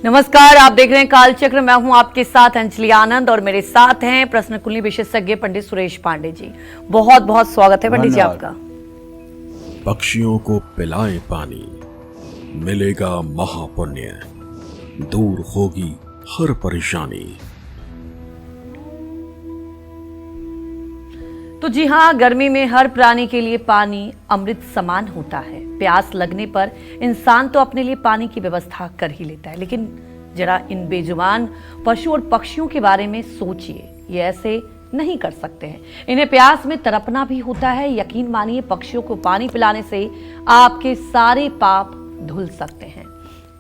नमस्कार, आप देख रहे हैं कालचक्र। मैं हूं आपके साथ अंजलि आनंद और मेरे साथ हैं प्रश्न कुंडली विशेषज्ञ पंडित सुरेश पांडे जी। बहुत बहुत स्वागत है पंडित जी आपका। पक्षियों को पिलाएं पानी, मिलेगा महापुण्य, दूर होगी हर परेशानी। तो जी हाँ, गर्मी में हर प्राणी के लिए पानी अमृत समान होता है। प्यास लगने पर इंसान तो अपने लिए पानी की व्यवस्था कर ही लेता है, लेकिन जरा इन बेजुबान पशु और पक्षियों के बारे में सोचिए। ये ऐसे नहीं कर सकते हैं। इन्हें प्यास में तड़पना भी होता है। यकीन मानिए, पक्षियों को पानी पिलाने से आपके सारे पाप धुल सकते हैं,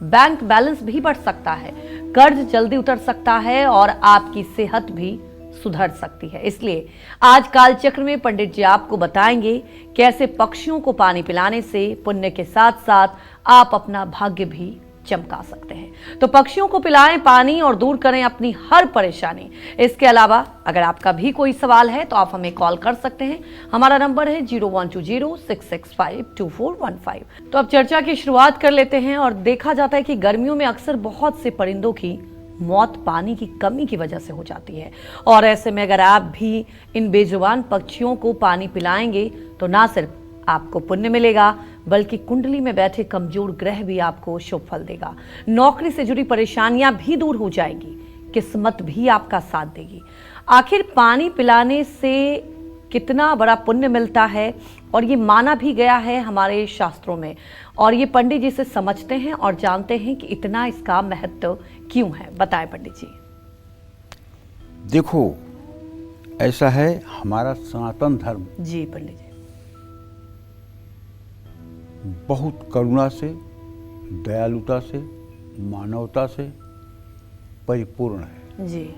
बैंक बैलेंस भी बढ़ सकता है, कर्ज जल्दी उतर सकता है और आपकी सेहत भी सुधर सकती है। इसलिए आज कालचक्र में पंडित जी आपको बताएंगे कैसे पक्षियों को पानी पिलाने से पुण्य के साथ साथ आप अपना भाग्य भी चमका सकते हैं। तो पक्षियों को पिलाएं पानी और दूर करें अपनी हर परेशानी। इसके अलावा अगर आपका भी कोई सवाल है तो आप हमें कॉल कर सकते हैं। हमारा नंबर है 012066522415। तो अब चर्चा की शुरुआत कर लेते हैं। और देखा जाता है कि गर्मियों में अक्सर बहुत से परिंदों की मौत पानी की कमी की वजह से हो जाती है। और ऐसे में अगर आप भी इन बेजुबान पक्षियों को पानी पिलाएंगे तो ना सिर्फ आपको पुण्य मिलेगा, बल्कि कुंडली में बैठे कमजोर ग्रह भी आपको शुभ फल देगा। नौकरी से जुड़ी परेशानियां भी दूर हो जाएंगी, किस्मत भी आपका साथ देगी। आखिर पानी पिलाने से कितना बड़ा पुण्य मिलता है और ये माना भी गया है हमारे शास्त्रों में, और ये पंडित जी से समझते हैं और जानते हैं कि इतना इसका महत्व क्यों है। बताएं पंडित जी। देखो, ऐसा है हमारा सनातन धर्म जी पंडित जी, बहुत करुणा से, दयालुता से, मानवता से परिपूर्ण है। जी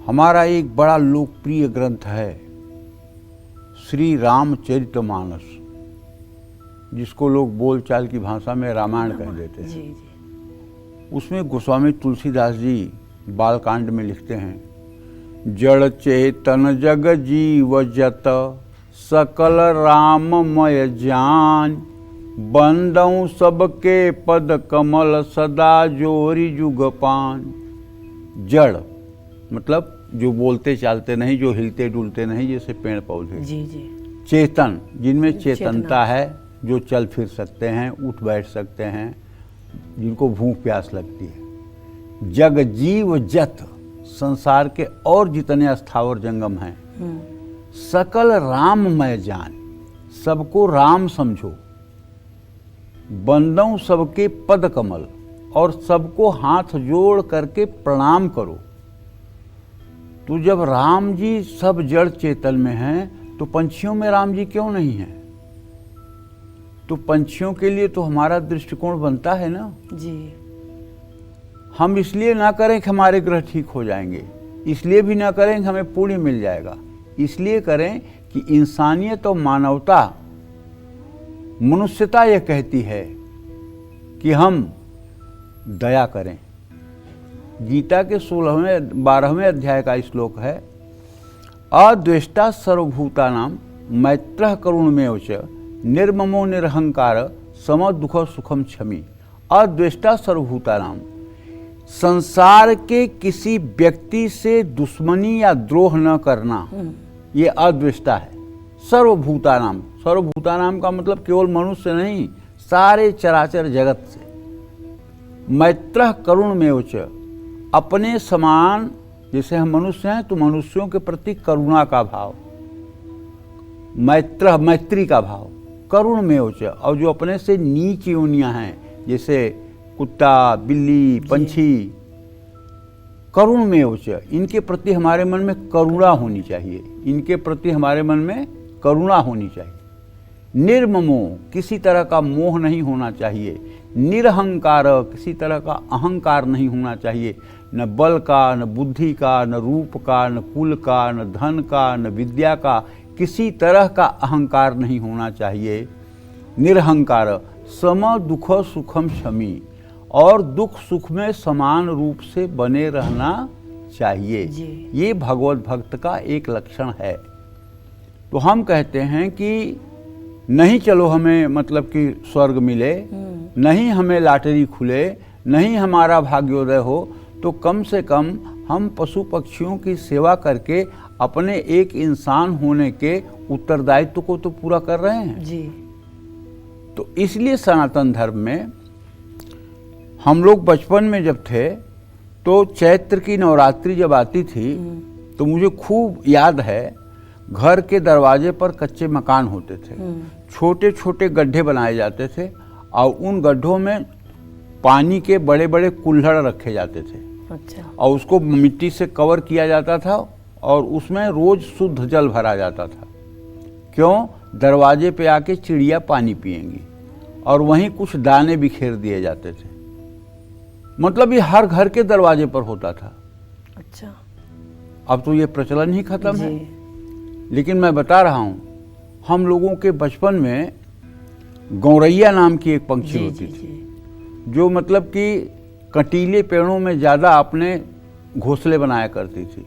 हमारा एक बड़ा लोकप्रिय ग्रंथ है श्री रामचरितमानस, जिसको लोग बोलचाल की भाषा में रामायण कह देते हैं। जी जी। उसमें गोस्वामी तुलसीदास जी बालकांड में लिखते हैं, जड़ चेतन जग जीव जत सकल राममय जान, बंदऊ सबके पद कमल सदा जोरी जुगपान। जड़ मतलब जो बोलते चालते नहीं, जो हिलते डुलते नहीं, जैसे पेड़ पौधे। जी जी। चेतन, जिनमें चेतनता है, जो चल फिर सकते हैं, उठ बैठ सकते हैं, जिनको भूख प्यास लगती है। जग जीव जत, संसार के और जितने स्थावर जंगम हैं, सकल राममय जान, सबको राम समझो। बंदों सबके पद कमल, और सबको हाथ जोड़ करके प्रणाम करो। तो जब राम जी सब जड़ चेतन में हैं, तो पंछियों में राम जी क्यों नहीं हैं? तो पंछियों के लिए तो हमारा दृष्टिकोण बनता है ना जी। हम इसलिए ना करें कि हमारे ग्रह ठीक हो जाएंगे, इसलिए भी ना करें कि हमें पुण्य मिल जाएगा, इसलिए करें कि इंसानियत और मानवता, मनुष्यता यह कहती है कि हम दया करें। गीता के 12वें अध्याय का श्लोक है, अद्वेष्टा सर्वभूतानां मैत्रः करुणमेव च निर्ममो निरहंकार सम दुख सुखम क्षमी। अद्वेष्टा सर्वभूतानां, संसार के किसी व्यक्ति से दुश्मनी या द्रोह न करना, ये अद्वेष्टा है। सर्वभूतानां, सर्वभूतानां का मतलब केवल मनुष्य नहीं, सारे चराचर जगत से। मैत्रः करुणमेव च, अपने समान, जैसे हम मनुष्य हैं तो मनुष्यों के प्रति करुणा का भाव, मैत्री का भाव, करुणमेव च। और जो अपने से नीच योनियां हैं, जैसे कुत्ता, बिल्ली, पंछी, करुणमेव च, इनके प्रति हमारे मन में करुणा होनी चाहिए, इनके प्रति हमारे मन में करुणा होनी चाहिए। निर्ममो, किसी तरह का मोह नहीं होना चाहिए। निरहंकार, किसी तरह का अहंकार नहीं होना चाहिए, न बल का, न बुद्धि का, न रूप का, न कुल का, न धन का, न विद्या का, किसी तरह का अहंकार नहीं होना चाहिए। निरहंकार, सम दुख सुखम क्षमी, और दुख सुख में समान रूप से बने रहना चाहिए। ये भगवत भक्त का एक लक्षण है। तो हम कहते हैं कि नहीं चलो हमें मतलब कि स्वर्ग मिले, नहीं हमें लॉटरी खुले, नहीं हमारा भाग्योदय हो तो कम से कम हम पशु पक्षियों की सेवा करके अपने एक इंसान होने के उत्तरदायित्व को तो पूरा कर रहे हैं जी। तो इसलिए सनातन धर्म में हम लोग बचपन में जब थे तो चैत्र की नवरात्रि जब आती थी तो मुझे खूब याद है, घर के दरवाजे पर कच्चे मकान होते थे, छोटे छोटे गड्ढे बनाए जाते थे और उन गड्ढों में पानी के बड़े बड़े कुल्हड़ रखे जाते थे। अच्छा। और उसको मिट्टी से कवर किया जाता था और उसमें रोज शुद्ध जल भरा जाता था। क्यों? दरवाजे पे आके चिड़िया पानी पिएंगी और वहीं कुछ दाने बिखेर दिए जाते थे। मतलब ये हर घर के दरवाजे पर होता था। अच्छा। अब तो ये प्रचलन ही खत्म जी। है। लेकिन मैं बता रहा हूँ, हम लोगों के बचपन में गौरैया नाम की एक पंछी जी, होती जी, थी जी। जो मतलब कि कंटीले पेड़ों में ज़्यादा अपने घोंसले बनाया करती थी।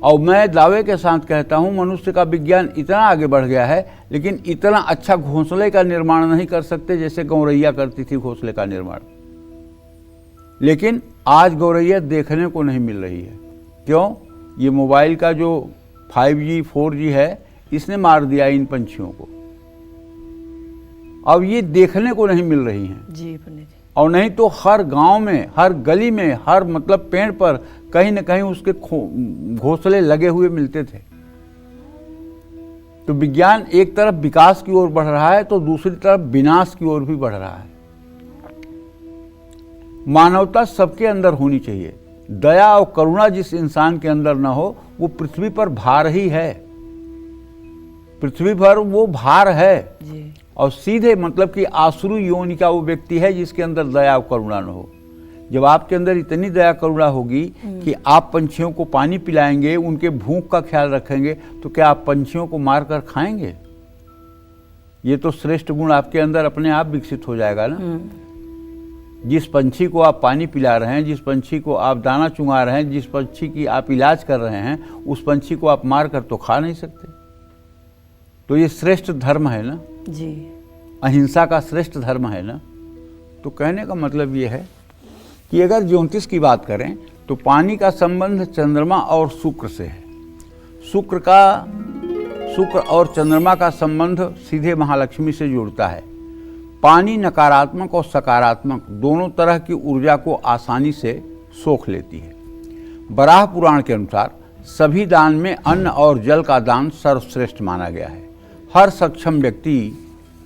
और मैं दावे के साथ कहता हूँ, मनुष्य का विज्ञान इतना आगे बढ़ गया है लेकिन इतना अच्छा घोंसले का निर्माण नहीं कर सकते जैसे गौरैया करती थी घोंसले का निर्माण। लेकिन आज गौरैया देखने को नहीं मिल रही है। क्यों? ये मोबाइल का जो 5G 4G है इसने मार दिया इन पंछियों को। अब ये देखने को नहीं मिल रही हैं। जी पंडित जी। और नहीं तो हर गांव में, हर गली में, हर मतलब पेड़ पर कहीं न कहीं उसके घोंसले लगे हुए मिलते थे। तो विज्ञान एक तरफ विकास की ओर बढ़ रहा है तो दूसरी तरफ विनाश की ओर भी बढ़ रहा है। मानवता सबके अंदर होनी चाहिए। दया और करुणा जिस इंसान के अंदर न हो वो पृथ्वी पर भार ही है। पृथ्वी पर वो भार है। जी। और सीधे मतलब कि आसुरी योनि का वो व्यक्ति है जिसके अंदर दया और करुणा न हो। जब आपके अंदर इतनी दया करुणा होगी कि आप पंछियों को पानी पिलाएंगे, उनके भूख का ख्याल रखेंगे, तो क्या आप पंछियों को मारकर खाएंगे? ये तो श्रेष्ठ गुण आपके अंदर अपने आप विकसित हो जाएगा ना। जिस पंछी को आप पानी पिला रहे हैं, जिस पंछी को आप दाना चुंगा रहे हैं, जिस पंछी की आप इलाज कर रहे हैं, उस पंछी को आप मार कर तो खा नहीं सकते। तो ये श्रेष्ठ धर्म है ना जी। अहिंसा का श्रेष्ठ धर्म है ना। तो कहने का मतलब ये है कि अगर ज्योतिष की बात करें तो पानी का संबंध चंद्रमा और शुक्र से है। शुक्र और चंद्रमा का संबंध सीधे महालक्ष्मी से जुड़ता है। पानी नकारात्मक और सकारात्मक दोनों तरह की ऊर्जा को आसानी से सोख लेती है। बराह पुराण के अनुसार सभी दान में अन्न और जल का दान सर्वश्रेष्ठ माना गया है। हर सक्षम व्यक्ति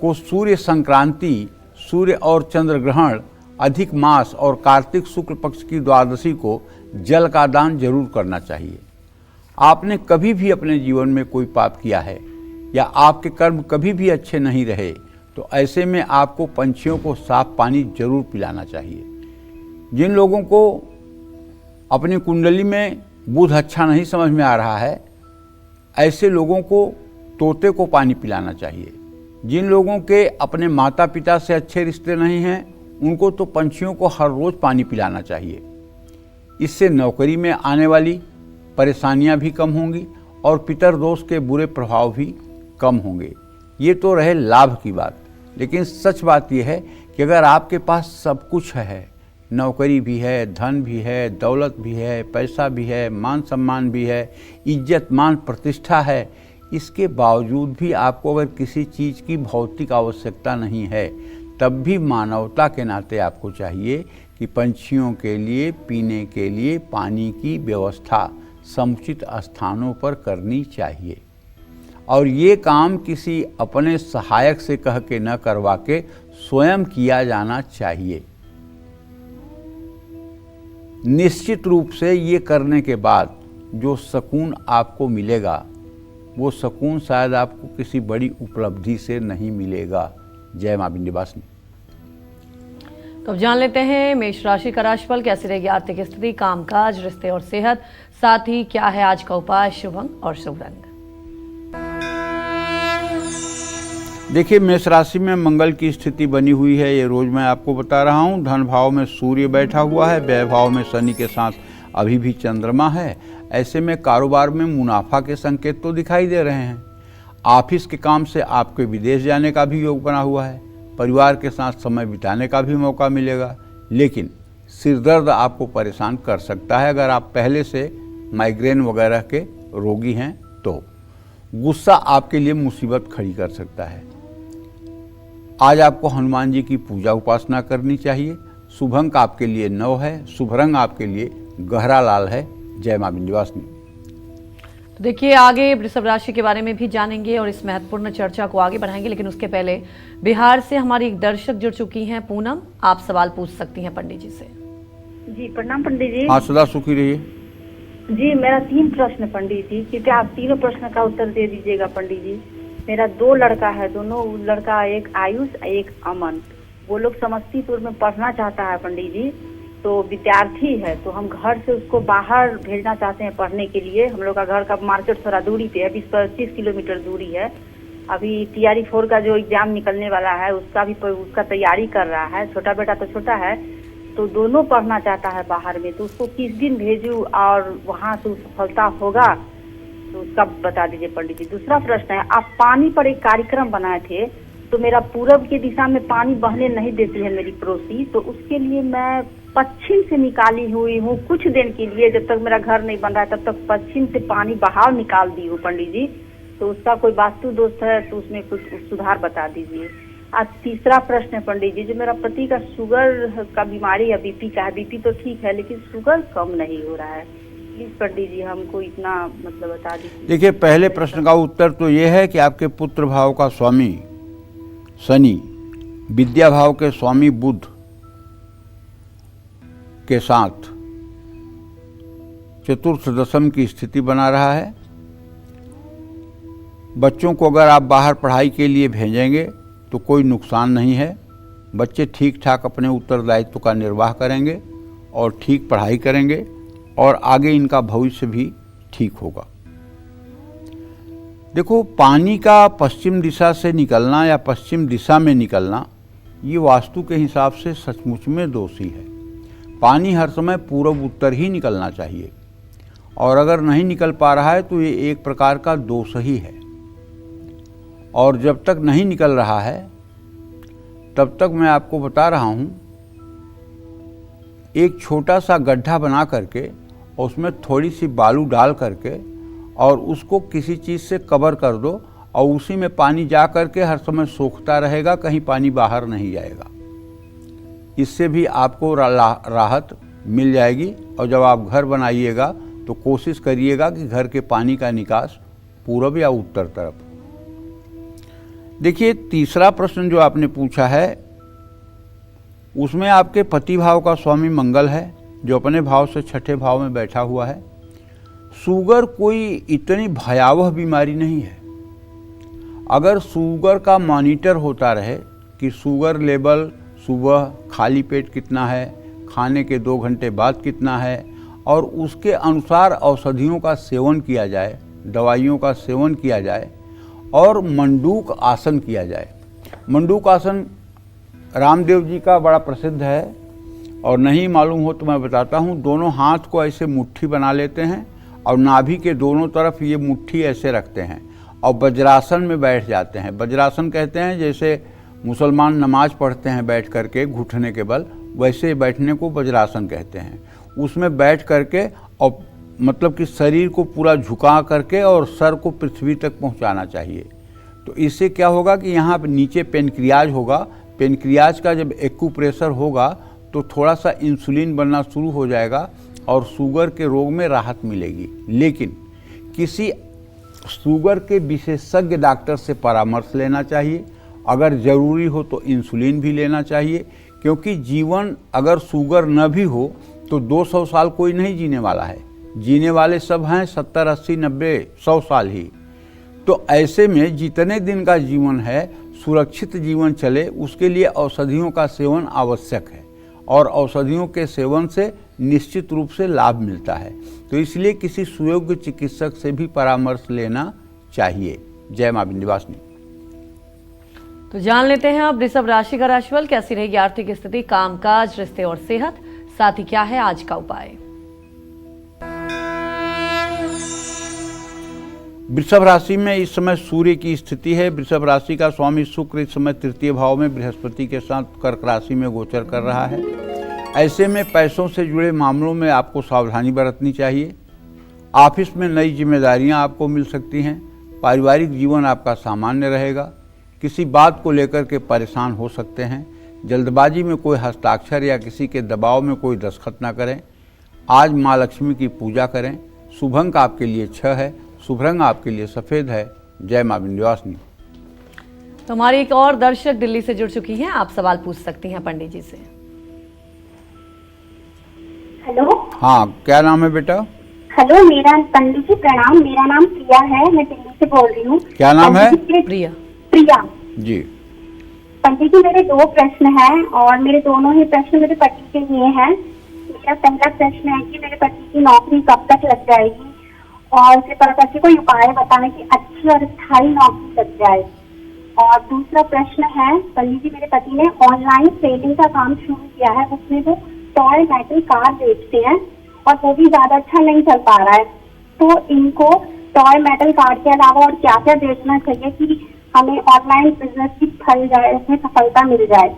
को सूर्य संक्रांति, सूर्य और चंद्र ग्रहण, अधिक मास और कार्तिक शुक्ल पक्ष की द्वादशी को जल का दान जरूर करना चाहिए। आपने कभी भी अपने जीवन में कोई पाप किया है या आपके कर्म कभी भी अच्छे नहीं रहे तो ऐसे में आपको पंछियों को साफ पानी जरूर पिलाना चाहिए। जिन लोगों को अपनी कुंडली में बुध अच्छा नहीं समझ में आ रहा है, ऐसे लोगों को तोते को पानी पिलाना चाहिए। जिन लोगों के अपने माता पिता से अच्छे रिश्ते नहीं हैं, उनको तो पंछियों को हर रोज़ पानी पिलाना चाहिए। इससे नौकरी में आने वाली परेशानियां भी कम होंगी और पितरदोष के बुरे प्रभाव भी कम होंगे। ये तो रहे लाभ की बात। लेकिन सच बात यह है कि अगर आपके पास सब कुछ है, नौकरी भी है, धन भी है, दौलत भी है, पैसा भी है, मान सम्मान भी है, इज्जत मान प्रतिष्ठा है, इसके बावजूद भी आपको अगर किसी चीज़ की भौतिक आवश्यकता नहीं है, तब भी मानवता के नाते आपको चाहिए कि पंछियों के लिए पीने के लिए पानी की व्यवस्था समुचित स्थानों पर करनी चाहिए। और ये काम किसी अपने सहायक से कह के न करवा के स्वयं किया जाना चाहिए। निश्चित रूप से ये करने के बाद जो सुकून आपको मिलेगा, वो सुकून शायद आपको किसी बड़ी उपलब्धि से नहीं मिलेगा। जय मां विंध्यवासिनी। तो अब जान लेते हैं मेष राशि का राशिफल कैसी रहेगी आर्थिक स्थिति, कामकाज, रिश्ते और सेहत, साथ ही क्या है आज का उपाय, शुभ अंक और शुभ रंग। देखिए, मेष राशि में मंगल की स्थिति बनी हुई है, ये रोज मैं आपको बता रहा हूँ। धन भाव में सूर्य बैठा हुआ है, व्यय भाव में शनि के साथ अभी भी चंद्रमा है। ऐसे में कारोबार में मुनाफा के संकेत तो दिखाई दे रहे हैं। ऑफिस के काम से आपके विदेश जाने का भी योग बना हुआ है। परिवार के साथ समय बिताने का भी मौका मिलेगा। लेकिन सिरदर्द आपको परेशान कर सकता है अगर आप पहले से माइग्रेन वगैरह के रोगी हैं तो। गुस्सा आपके लिए मुसीबत खड़ी कर सकता है। आज आपको हनुमान जी की पूजा उपासना करनी चाहिए। शुभ अंक आपके लिए 9 है। शुभ रंग आपके लिए गहरा लाल है। जय मां विंध्यवासिनी। तो देखिए, आगे वृषभ राशि के बारे में भी जानेंगे और इस महत्वपूर्ण चर्चा को आगे बढ़ाएंगे, लेकिन उसके पहले बिहार से हमारी एक दर्शक जुड़ चुकी हैं, पूनम। आप सवाल पूछ सकती हैं पंडित जी से। जी प्रणाम पंडित जी। हाँ, सदा सुखी रहिए। जी मेरा 3 प्रश्न पंडित जी, कृपया आप तीनों प्रश्न का उत्तर दे दीजिएगा पंडित जी। मेरा 2 लड़का है, दोनों लड़का, एक आयुष एक अमन। वो लोग समस्तीपुर में पढ़ना चाहता है पंडित जी, तो विद्यार्थी है, तो हम घर से उसको बाहर भेजना चाहते हैं पढ़ने के लिए। हम लोग का घर का मार्केट थोड़ा दूरी पे है, 20-25 किलोमीटर दूरी है। अभी TRE 4 का जो एग्जाम निकलने वाला है उसका तैयारी कर रहा है। छोटा बेटा तो छोटा है, तो दोनों पढ़ना चाहता है बाहर में, तो उसको किस दिन भेजूं और वहाँ से सफलता होगा तो उसका बता दीजिए पंडित जी। दूसरा प्रश्न है, आप पानी पर एक कार्यक्रम बनाए थे, तो मेरा पूरब की दिशा में पानी बहने नहीं देती है मेरी पड़ोसी, तो उसके लिए मैं पश्चिम से निकाली हुई हूँ कुछ दिन के लिए। जब तक मेरा घर नहीं बन रहा है तब तक पश्चिम से पानी बहाव निकाल दी हूँ पंडित जी, तो उसका कोई वास्तु दोष है तो उसमें कुछ सुधार बता दीजिए। आज तीसरा प्रश्न है पंडित जी, जो मेरा पति का शुगर का बीमारी है, BP का है, BP तो ठीक है लेकिन शुगर कम नहीं हो रहा है। प्लीज पंडित जी हमको इतना मतलब बता दीजिए। देखिए, पहले प्रश्न का उत्तर तो ये है कि आपके पुत्र भाव का स्वामी शनि विद्या भाव के स्वामी बुध के साथ चतुर्थ दशम की स्थिति बना रहा है। बच्चों को अगर आप बाहर पढ़ाई के लिए भेजेंगे तो कोई नुकसान नहीं है। बच्चे ठीक ठाक अपने उत्तरदायित्व का निर्वाह करेंगे और ठीक पढ़ाई करेंगे और आगे इनका भविष्य भी ठीक होगा। देखो, पानी का पश्चिम दिशा से निकलना या पश्चिम दिशा में निकलना ये वास्तु के हिसाब से सचमुच में दोषी है। पानी हर समय पूर्व उत्तर ही निकलना चाहिए और अगर नहीं निकल पा रहा है तो ये एक प्रकार का दोष ही है। और जब तक नहीं निकल रहा है तब तक मैं आपको बता रहा हूँ, एक छोटा सा गड्ढा बना करके उसमें थोड़ी सी बालू डाल करके और उसको किसी चीज़ से कवर कर दो और उसी में पानी जा करके हर समय सोखता रहेगा, कहीं पानी बाहर नहीं जाएगा। इससे भी आपको राहत मिल जाएगी। और जब आप घर बनाइएगा तो कोशिश करिएगा कि घर के पानी का निकास पूरब या उत्तर तरफ। देखिए, तीसरा प्रश्न जो आपने पूछा है उसमें आपके पति भाव का स्वामी मंगल है, जो अपने भाव से छठे भाव में बैठा हुआ है। शुगर कोई इतनी भयावह बीमारी नहीं है। अगर शुगर का मॉनिटर होता रहे कि शुगर लेवल सुबह खाली पेट कितना है, खाने के 2 घंटे बाद कितना है, और उसके अनुसार औषधियों का सेवन किया जाए, दवाइयों का सेवन किया जाए और मंडूक आसन किया जाए। मंडूक आसन रामदेव जी का बड़ा प्रसिद्ध है, और नहीं मालूम हो तो मैं बताता हूँ। दोनों हाथ को ऐसे मुट्ठी बना लेते हैं और नाभि के दोनों तरफ ये मुट्ठी ऐसे रखते हैं और वज्रासन में बैठ जाते हैं। वज्रासन कहते हैं जैसे मुसलमान नमाज पढ़ते हैं बैठ करके घुटने के बल, वैसे बैठने को वज्रासन कहते हैं। उसमें बैठ करके और मतलब कि शरीर को पूरा झुका करके और सर को पृथ्वी तक पहुंचाना चाहिए। तो इससे क्या होगा कि यहाँ पे नीचे पेनक्रियाज होगा। पेनक्रियाज का जब एक्यूप्रेशर होगा तो थोड़ा सा इंसुलिन बनना शुरू हो जाएगा और शुगर के रोग में राहत मिलेगी। लेकिन किसी शुगर के विशेषज्ञ डॉक्टर से परामर्श लेना चाहिए। अगर ज़रूरी हो तो इंसुलिन भी लेना चाहिए, क्योंकि जीवन अगर शुगर न भी हो तो 200 साल कोई नहीं जीने वाला है। जीने वाले सब हैं 70, 80, 90, 100 साल ही। तो ऐसे में जितने दिन का जीवन है, सुरक्षित जीवन चले, उसके लिए औषधियों का सेवन आवश्यक है और औषधियों के सेवन से निश्चित रूप से लाभ मिलता है। तो इसलिए किसी सुयोग्य चिकित्सक से भी परामर्श लेना चाहिए। जय मां विंध्यवासिनी। तो जान लेते हैं अब वृषभ राशि का राशिफल। कैसी रहेगी आर्थिक स्थिति, कामकाज, रिश्ते और सेहत, साथ ही क्या है आज का उपाय। वृषभ राशि में इस समय सूर्य की स्थिति है। वृषभ राशि का स्वामी शुक्र इस समय तृतीय भाव में बृहस्पति के साथ कर्क राशि में गोचर कर रहा है। ऐसे में पैसों से जुड़े मामलों में आपको सावधानी बरतनी चाहिए। ऑफिस में नई जिम्मेदारियां आपको मिल सकती हैं। पारिवारिक जीवन आपका सामान्य रहेगा। किसी बात को लेकर के परेशान हो सकते हैं। जल्दबाजी में कोई हस्ताक्षर या किसी के दबाव में कोई दस्तखत ना करें। आज माँ लक्ष्मी की पूजा करें। शुभ अंक आपके लिए 6 है। शुभ रंग आपके लिए सफ़ेद है। जय माँ विंध्यवासिनी। तो हमारी एक और दर्शक दिल्ली से जुड़ चुकी हैं, आप सवाल पूछ सकती हैं पंडित जी से। हेलो। हाँ, क्या नाम है बेटा? हेलो, मेरा पंडित जी प्रणाम, मेरा नाम प्रिया है, मैं दिल्ली से बोल रही हूँ। क्या नाम है? प्रिया। प्रिया जी। पंडित जी, मेरे 2 प्रश्न हैं और मेरे दोनों ही प्रश्न मेरे पति के लिए हैं। मेरा पहला प्रश्न है कि मेरे पति की नौकरी कब तक लग जाएगी और उसे पति कोई उपाय बताने की अच्छी और स्थायी नौकरी लग जाए। और दूसरा प्रश्न है पंडित जी, मेरे पति ने ऑनलाइन सेलिंग का काम शुरू किया है, उसमें वो टॉय मेटल कार बेचते हैं और वो भी ज्यादा अच्छा नहीं चल पा रहा है। तो इनको टॉय मेटल कार के अलावा और क्या क्या बेचना चाहिए कि हमें ऑनलाइन बिजनेस की फल जाए, उसमें सफलता मिल जाए?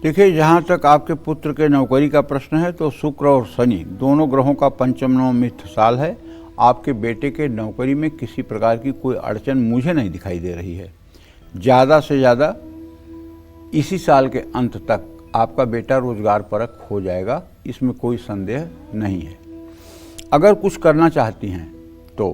देखिए, जहाँ तक आपके पुत्र के नौकरी का प्रश्न है तो शुक्र और शनि दोनों ग्रहों का पंचम नवम मित्र साल है। आपके बेटे के नौकरी में किसी प्रकार की कोई अड़चन मुझे नहीं दिखाई दे रही है। ज़्यादा से ज़्यादा इसी साल के अंत तक आपका बेटा रोजगार परक हो जाएगा, इसमें कोई संदेह नहीं है। अगर कुछ करना चाहती हैं तो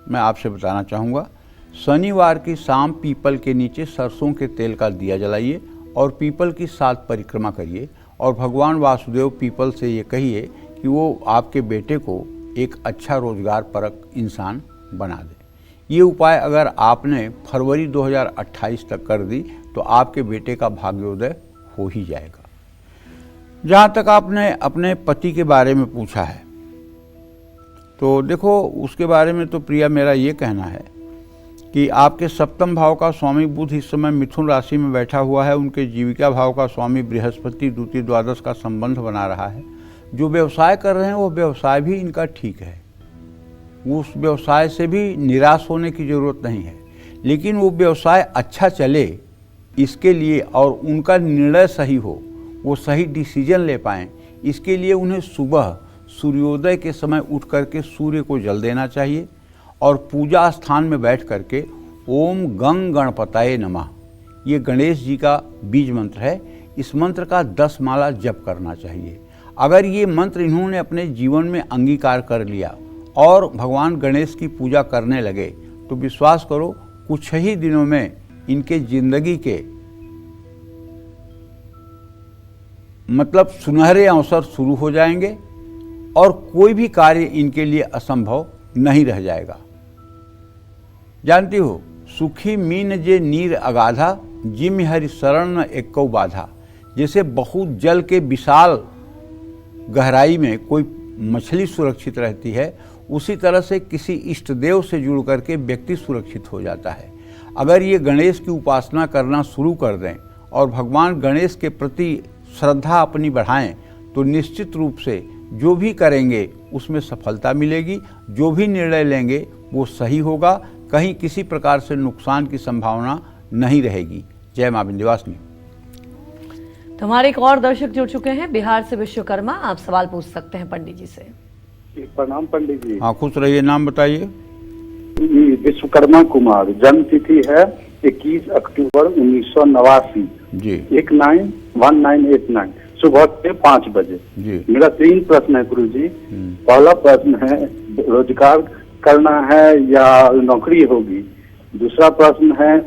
मैं आपसे बताना चाहूँगा, शनिवार की शाम पीपल के नीचे सरसों के तेल का दिया जलाइए और पीपल की 7 परिक्रमा करिए और भगवान वासुदेव पीपल से ये कहिए कि वो आपके बेटे को एक अच्छा रोजगार परक इंसान बना दे। ये उपाय अगर आपने फरवरी 2028 तक कर दी तो आपके बेटे का भाग्योदय हो ही जाएगा। जहाँ तक आपने अपने पति के बारे में पूछा है तो देखो, उसके बारे में तो प्रिया मेरा ये कहना है कि आपके सप्तम भाव का स्वामी बुध इस समय मिथुन राशि में बैठा हुआ है। उनके जीविका भाव का स्वामी बृहस्पति द्वितीय द्वादश का संबंध बना रहा है। जो व्यवसाय कर रहे हैं वो व्यवसाय भी इनका ठीक है, उस व्यवसाय से भी निराश होने की ज़रूरत नहीं है, लेकिन वो व्यवसाय अच्छा चले इसके लिए और उनका निर्णय सही हो, वो सही डिसीजन ले पाएँ, इसके लिए उन्हें सुबह सूर्योदय के समय उठ करके सूर्य को जल देना चाहिए और पूजा स्थान में बैठ करके ओम गंग गणपताये नमः, ये गणेश जी का बीज मंत्र है, इस मंत्र का 10 माला जप करना चाहिए। अगर ये मंत्र इन्होंने अपने जीवन में अंगीकार कर लिया और भगवान गणेश की पूजा करने लगे तो विश्वास करो कुछ ही दिनों में इनके जिंदगी के मतलब सुनहरे अवसर शुरू हो जाएंगे और कोई भी कार्य इनके लिए असंभव नहीं रह जाएगा। जानती हो, सुखी मीन जे नीर अगाधा, जिम हरि शरण न एक्को बाधा। जैसे बहुत जल के विशाल गहराई में कोई मछली सुरक्षित रहती है, उसी तरह से किसी इष्ट देव से जुड़ करके व्यक्ति सुरक्षित हो जाता है। अगर ये गणेश की उपासना करना शुरू कर दें और भगवान गणेश के प्रति श्रद्धा अपनी बढ़ाएं तो निश्चित रूप से जो भी करेंगे उसमें सफलता मिलेगी। जो भी निर्णय लेंगे वो सही होगा, कहीं किसी प्रकार से नुकसान की संभावना नहीं रहेगी। जय मां विंध्यवासिनी। तो हमारे एक और दर्शक जुड़ चुके हैं बिहार से, विश्वकर्मा, आप सवाल पूछ सकते हैं पंडित जी से। प्रणाम पंडित जी। हाँ, खुश रहिए। नाम बताइए। विश्वकर्मा कुमार, जन्म तिथि है 21 अक्टूबर 1989 जी। 191989, सुबह के 5 बजे जी। मेरा 3 प्रश्न है गुरु जी। पहला प्रश्न है, रोजगार करना है या नौकरी होगी? दूसरा प्रश्न है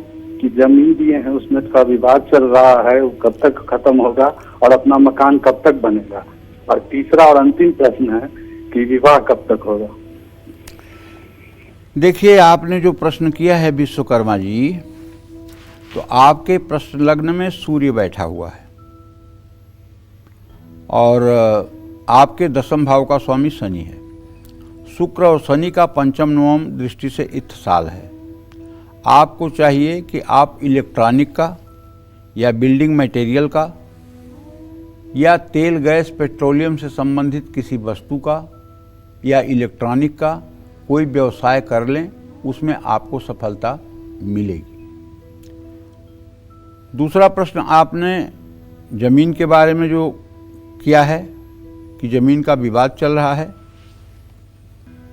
कि जमीन दिए हैं उसमें थोड़ा विवाद चल रहा है, वो कब तक खत्म होगा और अपना मकान कब तक बनेगा? और तीसरा और अंतिम प्रश्न है कि विवाह कब तक होगा? देखिए, आपने जो प्रश्न किया है विश्वकर्मा जी, तो आपके प्रश्न लग्न में सूर्य बैठा हुआ है और आपके 10वें भाव का स्वामी शनि है। शुक्र और शनि का पंचम नवम दृष्टि से इत्थसाल है। आपको चाहिए कि आप इलेक्ट्रॉनिक का या बिल्डिंग मटेरियल का या तेल गैस पेट्रोलियम से संबंधित किसी वस्तु का या इलेक्ट्रॉनिक का कोई व्यवसाय कर लें, उसमें आपको सफलता मिलेगी। दूसरा प्रश्न आपने ज़मीन के बारे में जो किया है कि ज़मीन का विवाद चल रहा है।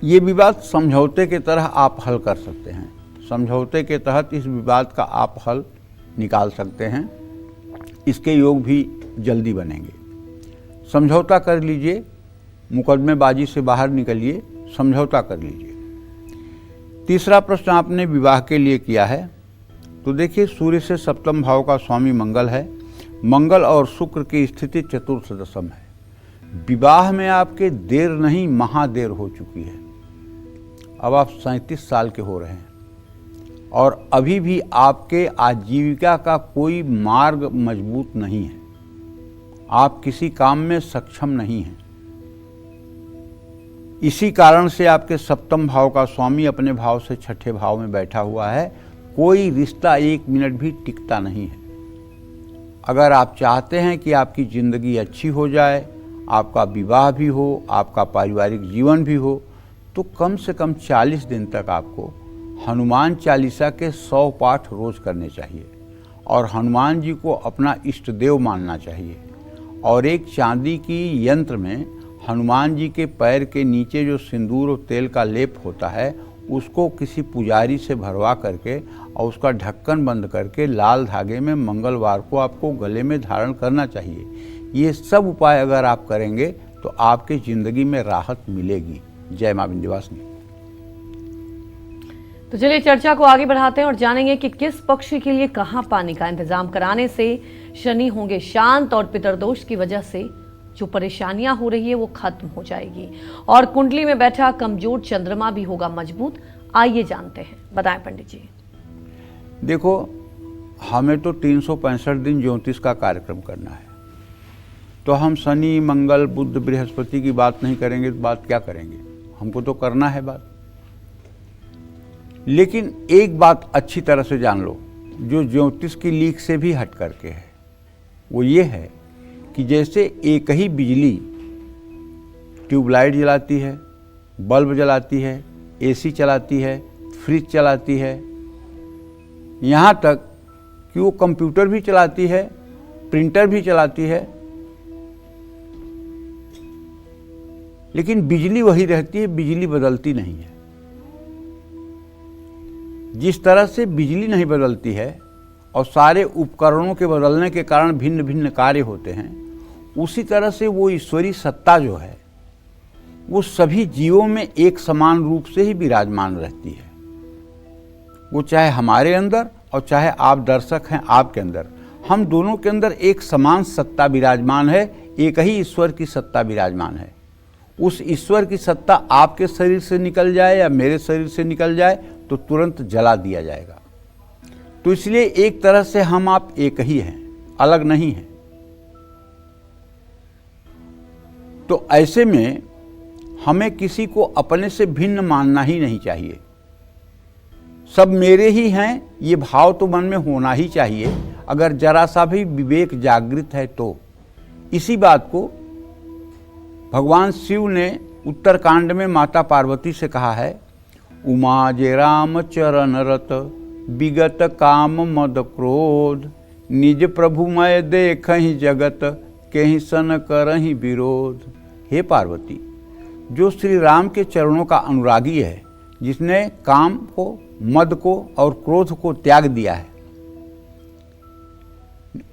ये विवाद समझौते के तरह आप हल कर सकते हैं। समझौते के तहत इस विवाद का आप हल निकाल सकते हैं। इसके योग भी जल्दी बनेंगे। समझौता कर लीजिए, मुकदमेबाजी से बाहर निकलिए, समझौता कर लीजिए। तीसरा प्रश्न आपने विवाह के लिए किया है, तो देखिए सूर्य से सप्तम भाव का स्वामी मंगल है। मंगल और शुक्र की स्थिति चतुर्थ दशम है। विवाह में आपके देर नहीं महादेर हो चुकी है। अब आप 37 साल के हो रहे हैं और अभी भी आपके आजीविका का कोई मार्ग मजबूत नहीं है। आप किसी काम में सक्षम नहीं हैं। इसी कारण से आपके सप्तम भाव का स्वामी अपने भाव से छठे भाव में बैठा हुआ है। कोई रिश्ता 1 मिनट भी टिकता नहीं है। अगर आप चाहते हैं कि आपकी ज़िंदगी अच्छी हो जाए, आपका विवाह भी हो, आपका पारिवारिक जीवन भी हो, तो कम से कम 40 दिन तक आपको हनुमान चालीसा के 100 पाठ रोज करने चाहिए और हनुमान जी को अपना इष्ट देव मानना चाहिए। और एक चांदी की यंत्र में हनुमान जी के पैर के नीचे जो सिंदूर और तेल का लेप होता है, उसको किसी पुजारी से भरवा करके और उसका ढक्कन बंद करके लाल धागे में मंगलवार को आपको गले में धारण करना चाहिए। ये सब उपाय अगर आप करेंगे तो आपकी ज़िंदगी में राहत मिलेगी। जय मां विंध्यवासिनी। तो चलिए चर्चा को आगे बढ़ाते हैं और जानेंगे कि किस पक्ष के लिए कहां पानी का इंतजाम कराने से शनि होंगे शांत और पितरदोष की वजह से जो परेशानियां हो रही है वो खत्म हो जाएगी और कुंडली में बैठा कमजोर चंद्रमा भी होगा मजबूत। आइए जानते हैं, बताएं पंडित जी। देखो, हमें तो 365 दिन ज्योतिष का कार्यक्रम करना है, तो हम शनि मंगल बुध बृहस्पति की बात नहीं करेंगे तो बात क्या करेंगे? हमको तो करना है बात। लेकिन एक बात अच्छी तरह से जान लो जो ज्योतिष की लीक से भी हट करके है, वो ये है कि जैसे एक ही बिजली ट्यूबलाइट जलाती है, बल्ब जलाती है, एसी चलाती है, फ्रिज चलाती है, यहाँ तक कि वो कंप्यूटर भी चलाती है, प्रिंटर भी चलाती है, लेकिन बिजली वही रहती है, बिजली बदलती नहीं है। जिस तरह से बिजली नहीं बदलती है और सारे उपकरणों के बदलने के कारण भिन्न भिन्न कार्य होते हैं, उसी तरह से वो ईश्वरीय सत्ता जो है वो सभी जीवों में एक समान रूप से ही विराजमान रहती है। वो चाहे हमारे अंदर और चाहे आप दर्शक हैं आपके अंदर, हम दोनों के अंदर एक समान सत्ता विराजमान है। एक ही ईश्वर की सत्ता विराजमान है। उस ईश्वर की सत्ता आपके शरीर से निकल जाए या मेरे शरीर से निकल जाए तो तुरंत जला दिया जाएगा। तो इसलिए एक तरह से हम आप एक ही हैं, अलग नहीं हैं। तो ऐसे में हमें किसी को अपने से भिन्न मानना ही नहीं चाहिए। सब मेरे ही हैं, ये भाव तो मन में होना ही चाहिए, अगर जरा सा भी विवेक जागृत है तो। इसी बात को भगवान शिव ने उत्तरकांड में माता पार्वती से कहा है, उमा जे राम चरण रत विगत काम मद क्रोध, निज प्रभु मैं देखहि जगत केहि सन करहि विरोध। हे पार्वती, जो श्री राम के चरणों का अनुरागी है, जिसने काम को, मद को और क्रोध को त्याग दिया है,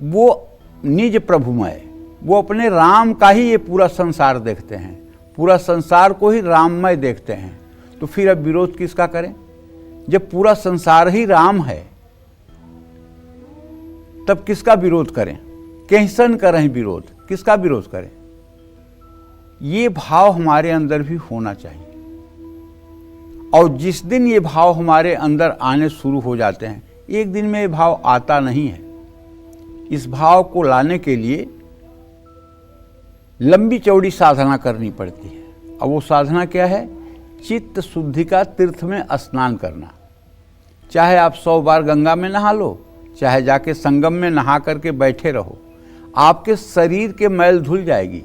वो निज प्रभुमय, वो अपने राम का ही ये पूरा संसार देखते हैं, पूरा संसार को ही राममय देखते हैं। तो फिर अब विरोध किसका करें? जब पूरा संसार ही राम है तब किसका विरोध करें? कैसन करें विरोध? किसका विरोध करें? ये भाव हमारे अंदर भी होना चाहिए। और जिस दिन ये भाव हमारे अंदर आने शुरू हो जाते हैं, एक दिन में ये भाव आता नहीं है। इस भाव को लाने के लिए लंबी चौड़ी साधना करनी पड़ती है। अब वो साधना क्या है? चित्त शुद्धि का तीर्थ में स्नान करना। चाहे आप 100 बार गंगा में नहा लो, चाहे जाके संगम में नहा करके बैठे रहो, आपके शरीर के मैल धुल जाएगी,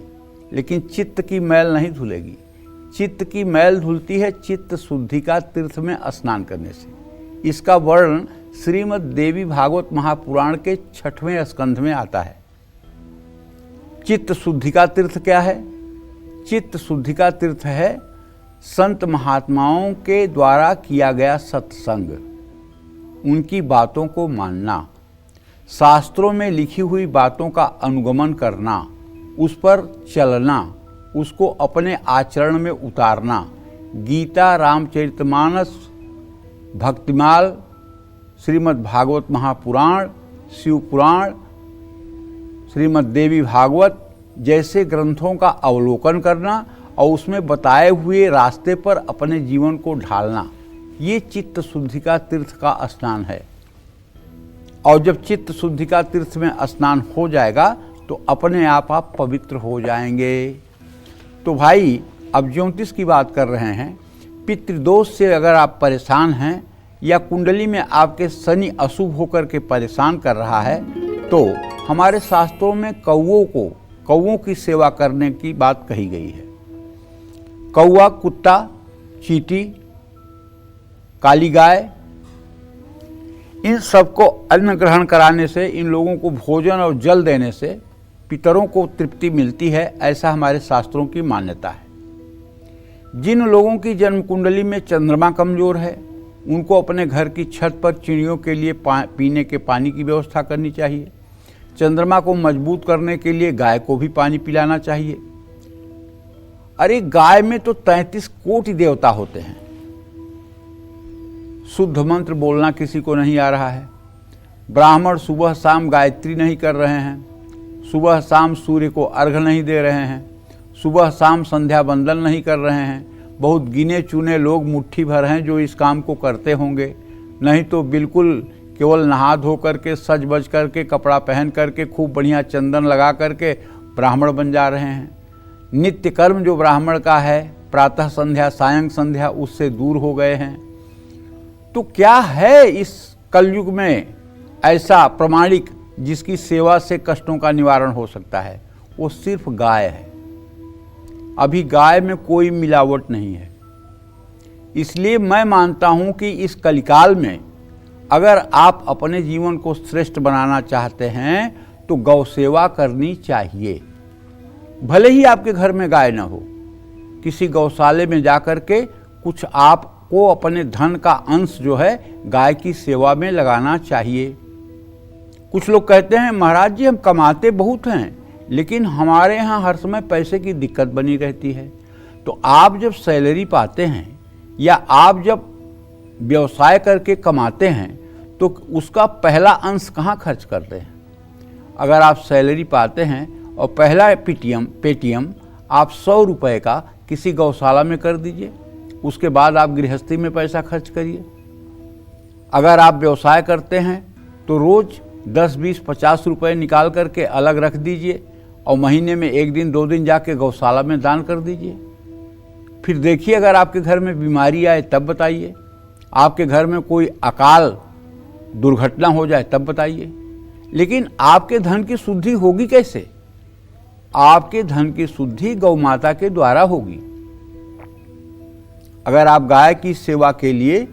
लेकिन चित्त की मैल नहीं धुलेगी। चित्त की मैल धुलती है चित्त शुद्धि का तीर्थ में स्नान करने से। इसका वर्णन श्रीमद् देवी भागवत महापुराण के 6वें स्कंध में आता है चित्त शुद्धि का तीर्थ क्या है? चित्त शुद्धि का तीर्थ है संत महात्माओं के द्वारा किया गया सत्संग, उनकी बातों को मानना, शास्त्रों में लिखी हुई बातों का अनुगमन करना, उस पर चलना, उसको अपने आचरण में उतारना। गीता, रामचरितमानस, भक्तिमाल, श्रीमद् भागवत महापुराण, शिव पुराण, श्रीमद् देवी भागवत जैसे ग्रंथों का अवलोकन करना और उसमें बताए हुए रास्ते पर अपने जीवन को ढालना, ये चित्त शुद्धि का तीर्थ का स्नान है। और जब चित्त शुद्धि का तीर्थ में स्नान हो जाएगा तो अपने आप पवित्र हो जाएंगे। तो भाई, अब ज्योतिष की बात कर रहे हैं। पितृदोष से अगर आप परेशान हैं या कुंडली में आपके शनि अशुभ होकर के परेशान कर रहा है, तो हमारे शास्त्रों में कौओं की सेवा करने की बात कही गई है। कौआ, कुत्ता, चींटी, काली गाय, इन सबको अन्न ग्रहण कराने से, इन लोगों को भोजन और जल देने से पितरों को तृप्ति मिलती है, ऐसा हमारे शास्त्रों की मान्यता है। जिन लोगों की जन्म कुंडली में चंद्रमा कमजोर है, उनको अपने घर की छत पर चिड़ियों के लिए पीने के पानी की व्यवस्था करनी चाहिए। चंद्रमा को मजबूत करने के लिए गाय को भी पानी पिलाना चाहिए। अरे गाय में तो 33 कोटि देवता होते हैं। शुद्ध मंत्र बोलना किसी को नहीं आ रहा है। ब्राह्मण सुबह शाम गायत्री नहीं कर रहे हैं, सुबह शाम सूर्य को अर्घ्य नहीं दे रहे हैं, सुबह शाम संध्या वंदन नहीं कर रहे हैं। बहुत गिने चुने लोग मुट्ठी भर हैं जो इस काम को करते होंगे, नहीं तो बिल्कुल केवल नहा धो करके, सज बज करके, कपड़ा पहन करके, खूब बढ़िया चंदन लगा करके ब्राह्मण बन जा रहे हैं। नित्य कर्म जो ब्राह्मण का है, प्रातः संध्या, सायं संध्या, उससे दूर हो गए हैं। तो क्या है इस कलयुग में ऐसा प्रमाणिक जिसकी सेवा से कष्टों का निवारण हो सकता है? वो सिर्फ गाय है। अभी गाय में कोई मिलावट नहीं है। इसलिए मैं मानता हूं कि इस कलिकाल में अगर आप अपने जीवन को श्रेष्ठ बनाना चाहते हैं तो गौ सेवा करनी चाहिए। भले ही आपके घर में गाय न हो, किसी गौशाले में जाकर के कुछ आपको अपने धन का अंश जो है गाय की सेवा में लगाना चाहिए। कुछ लोग कहते हैं महाराज जी हम कमाते बहुत हैं, लेकिन हमारे यहाँ हर समय पैसे की दिक्कत बनी रहती है। तो आप जब सैलरी पाते हैं या आप जब व्यवसाय करके कमाते हैं तो उसका पहला अंश कहाँ खर्च करते हैं? अगर आप सैलरी पाते हैं और पहला पेटीएम आप 100 रुपये का किसी गौशाला में कर दीजिए, उसके बाद आप गृहस्थी में पैसा खर्च करिए। अगर आप व्यवसाय करते हैं तो रोज़ 10, 20, 50 रुपये निकाल करके अलग रख दीजिए और महीने में 1 दिन 2 दिन जाके गौशाला में दान कर दीजिए। फिर देखिए अगर आपके घर में बीमारी आए तब बताइए, आपके घर में कोई अकाल दुर्घटना हो जाए तब बताइए। लेकिन आपके धन की शुद्धि होगी कैसे? आपके धन की शुद्धि गौ माता के द्वारा होगी। अगर आप गाय की सेवा के लिए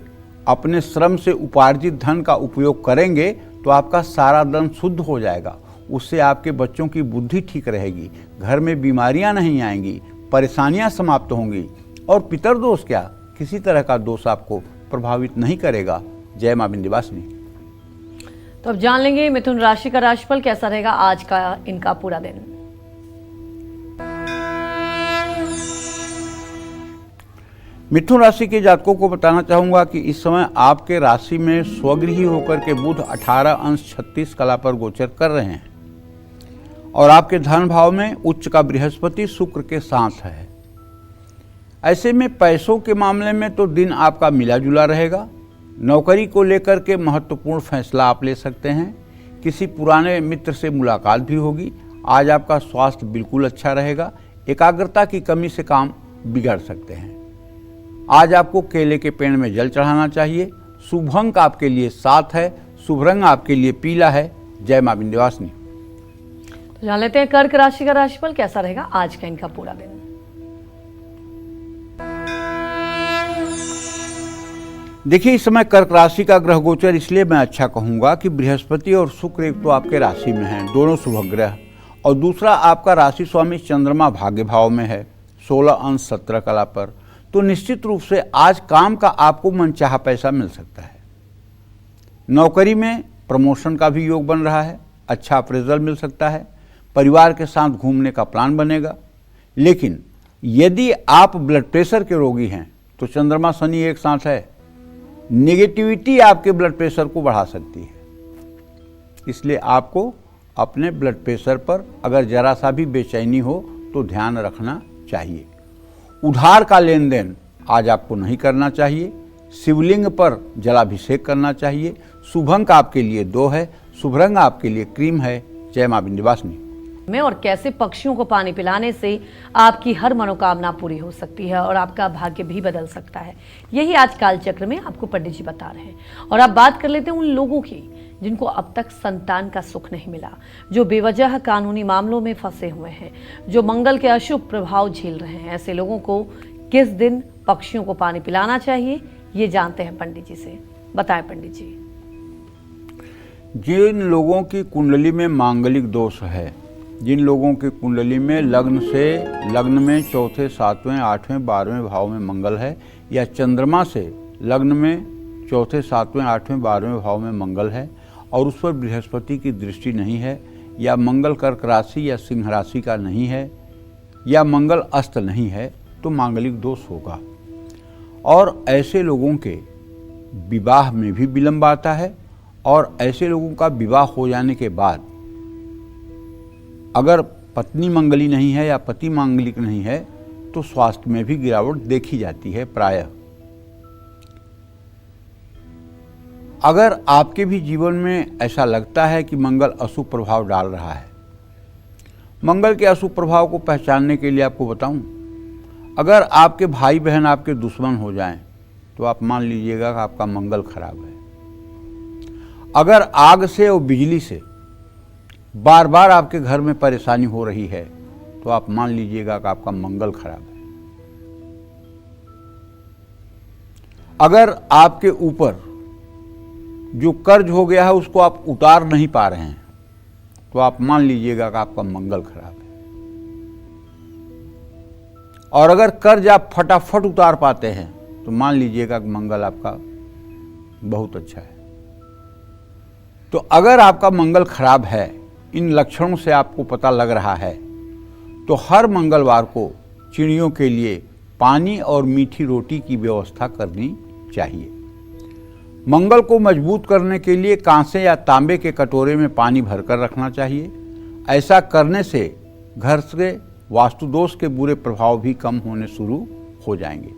अपने श्रम से उपार्जित धन का उपयोग करेंगे तो आपका सारा धन शुद्ध हो जाएगा। उससे आपके बच्चों की बुद्धि ठीक रहेगी, घर में बीमारियां नहीं आएंगी, परेशानियां समाप्त होंगी और पितरदोष क्या, किसी तरह का दोष आपको प्रभावित नहीं करेगा। जय मां विंध्यवासिनी। तो अब जान लेंगे मिथुन राशि का राशिफल कैसा रहेगा आज का इनका पूरा दिन। मिथुन राशि के जातकों को बताना चाहूंगा कि इस समय आपके राशि में स्वगृही होकर के बुध 18 अंश 36 कला पर गोचर कर रहे हैं और आपके धन भाव में उच्च का बृहस्पति शुक्र के साथ है। ऐसे में पैसों के मामले में तो दिन आपका मिला जुला रहेगा। नौकरी को लेकर के महत्वपूर्ण फैसला आप ले सकते हैं। किसी पुराने मित्र से मुलाकात भी होगी। आज आपका स्वास्थ्य बिल्कुल अच्छा रहेगा। एकाग्रता की कमी से काम बिगड़ सकते हैं। आज आपको केले के पेड़ में जल चढ़ाना चाहिए। शुभ अंक आपके लिए 7 है। शुभ रंग आपके लिए पीला है। जय मां विंध्यवासिनी। तो जान लेते हैं कर्क राशि का राशिफल कैसा रहेगा आज का इनका पूरा दिन। देखिए, इस समय कर्क राशि का ग्रह गोचर इसलिए मैं अच्छा कहूंगा कि बृहस्पति और शुक्र एक तो आपके राशि में हैं, दोनों शुभ ग्रह, और दूसरा आपका राशि स्वामी चंद्रमा भाग्य भाव में है 16 अंश 17 कला पर, तो निश्चित रूप से आज काम का आपको मनचाहा पैसा मिल सकता है। नौकरी में प्रमोशन का भी योग बन रहा है, अच्छा अप्रेजल मिल सकता है, परिवार के साथ घूमने का प्लान बनेगा। लेकिन यदि आप ब्लड प्रेशर के रोगी हैं तो चंद्रमा शनि एक साथ है, नेगेटिविटी आपके ब्लड प्रेशर को बढ़ा सकती है। इसलिए आपको अपने ब्लड प्रेशर पर अगर जरा सा भी बेचैनी हो तो ध्यान रखना चाहिए। उधार का लेन देन आज आपको नहीं करना चाहिए। शिवलिंग पर जलाभिषेक करना चाहिए। शुभ अंक आपके लिए 2 है, शुभ रंग आपके लिए क्रीम है। जय मां विंध्यवासिनी। में और कैसे पक्षियों को पानी पिलाने से आपकी हर मनोकामना पूरी हो सकती है और आपका भाग्य भी बदल सकता है, यही आज काल चक्र में आपको पंडित जी बता रहे हैं। और आप बात कर लेते हैं उन लोगों की जिनको अब तक संतान का सुख नहीं मिला, जो बेवजह कानूनी मामलों में फंसे हुए हैं, जो मंगल के अशुभ प्रभाव झेल रहे हैं। ऐसे लोगों को किस दिन पक्षियों को पानी पिलाना चाहिए, ये जानते हैं पंडित जी से। बताएं पंडित जी। जिन लोगों की कुंडली में मांगलिक दोष है, जिन लोगों की कुंडली में लग्न में चौथे 7वें 8वें 12वें भाव में मंगल है, या चंद्रमा से लग्न में चौथे 7वें 8वें 12वें भाव में मंगल है और उस पर बृहस्पति की दृष्टि नहीं है, या मंगल कर्क राशि या सिंह राशि का नहीं है, या मंगल अस्त नहीं है, तो मांगलिक दोष होगा। और ऐसे लोगों के विवाह में भी विलंब आता है, और ऐसे लोगों का विवाह हो जाने के बाद अगर पत्नी मंगली नहीं है या पति मांगलिक नहीं है तो स्वास्थ्य में भी गिरावट देखी जाती है प्रायः। अगर आपके भी जीवन में ऐसा लगता है कि मंगल अशुभ प्रभाव डाल रहा है, मंगल के अशुभ प्रभाव को पहचानने के लिए आपको बताऊं, अगर आपके भाई बहन आपके दुश्मन हो जाएं तो आप मान लीजिएगा कि आपका मंगल खराब है। अगर आग से और बिजली से बार बार आपके घर में परेशानी हो रही है तो आप मान लीजिएगा कि आपका मंगल खराब है। अगर आपके ऊपर जो कर्ज हो गया है उसको आप उतार नहीं पा रहे हैं तो आप मान लीजिएगा कि आपका मंगल खराब है। और अगर कर्ज आप फटाफट उतार पाते हैं तो मान लीजिएगा कि मंगल आपका बहुत अच्छा है। तो अगर आपका मंगल खराब है, इन लक्षणों से आपको पता लग रहा है, तो हर मंगलवार को चिड़ियों के लिए पानी और मीठी रोटी की व्यवस्था करनी चाहिए। मंगल को मजबूत करने के लिए कांसे या तांबे के कटोरे में पानी भरकर रखना चाहिए। ऐसा करने से घर से वास्तु दोष के बुरे प्रभाव भी कम होने शुरू हो जाएंगे।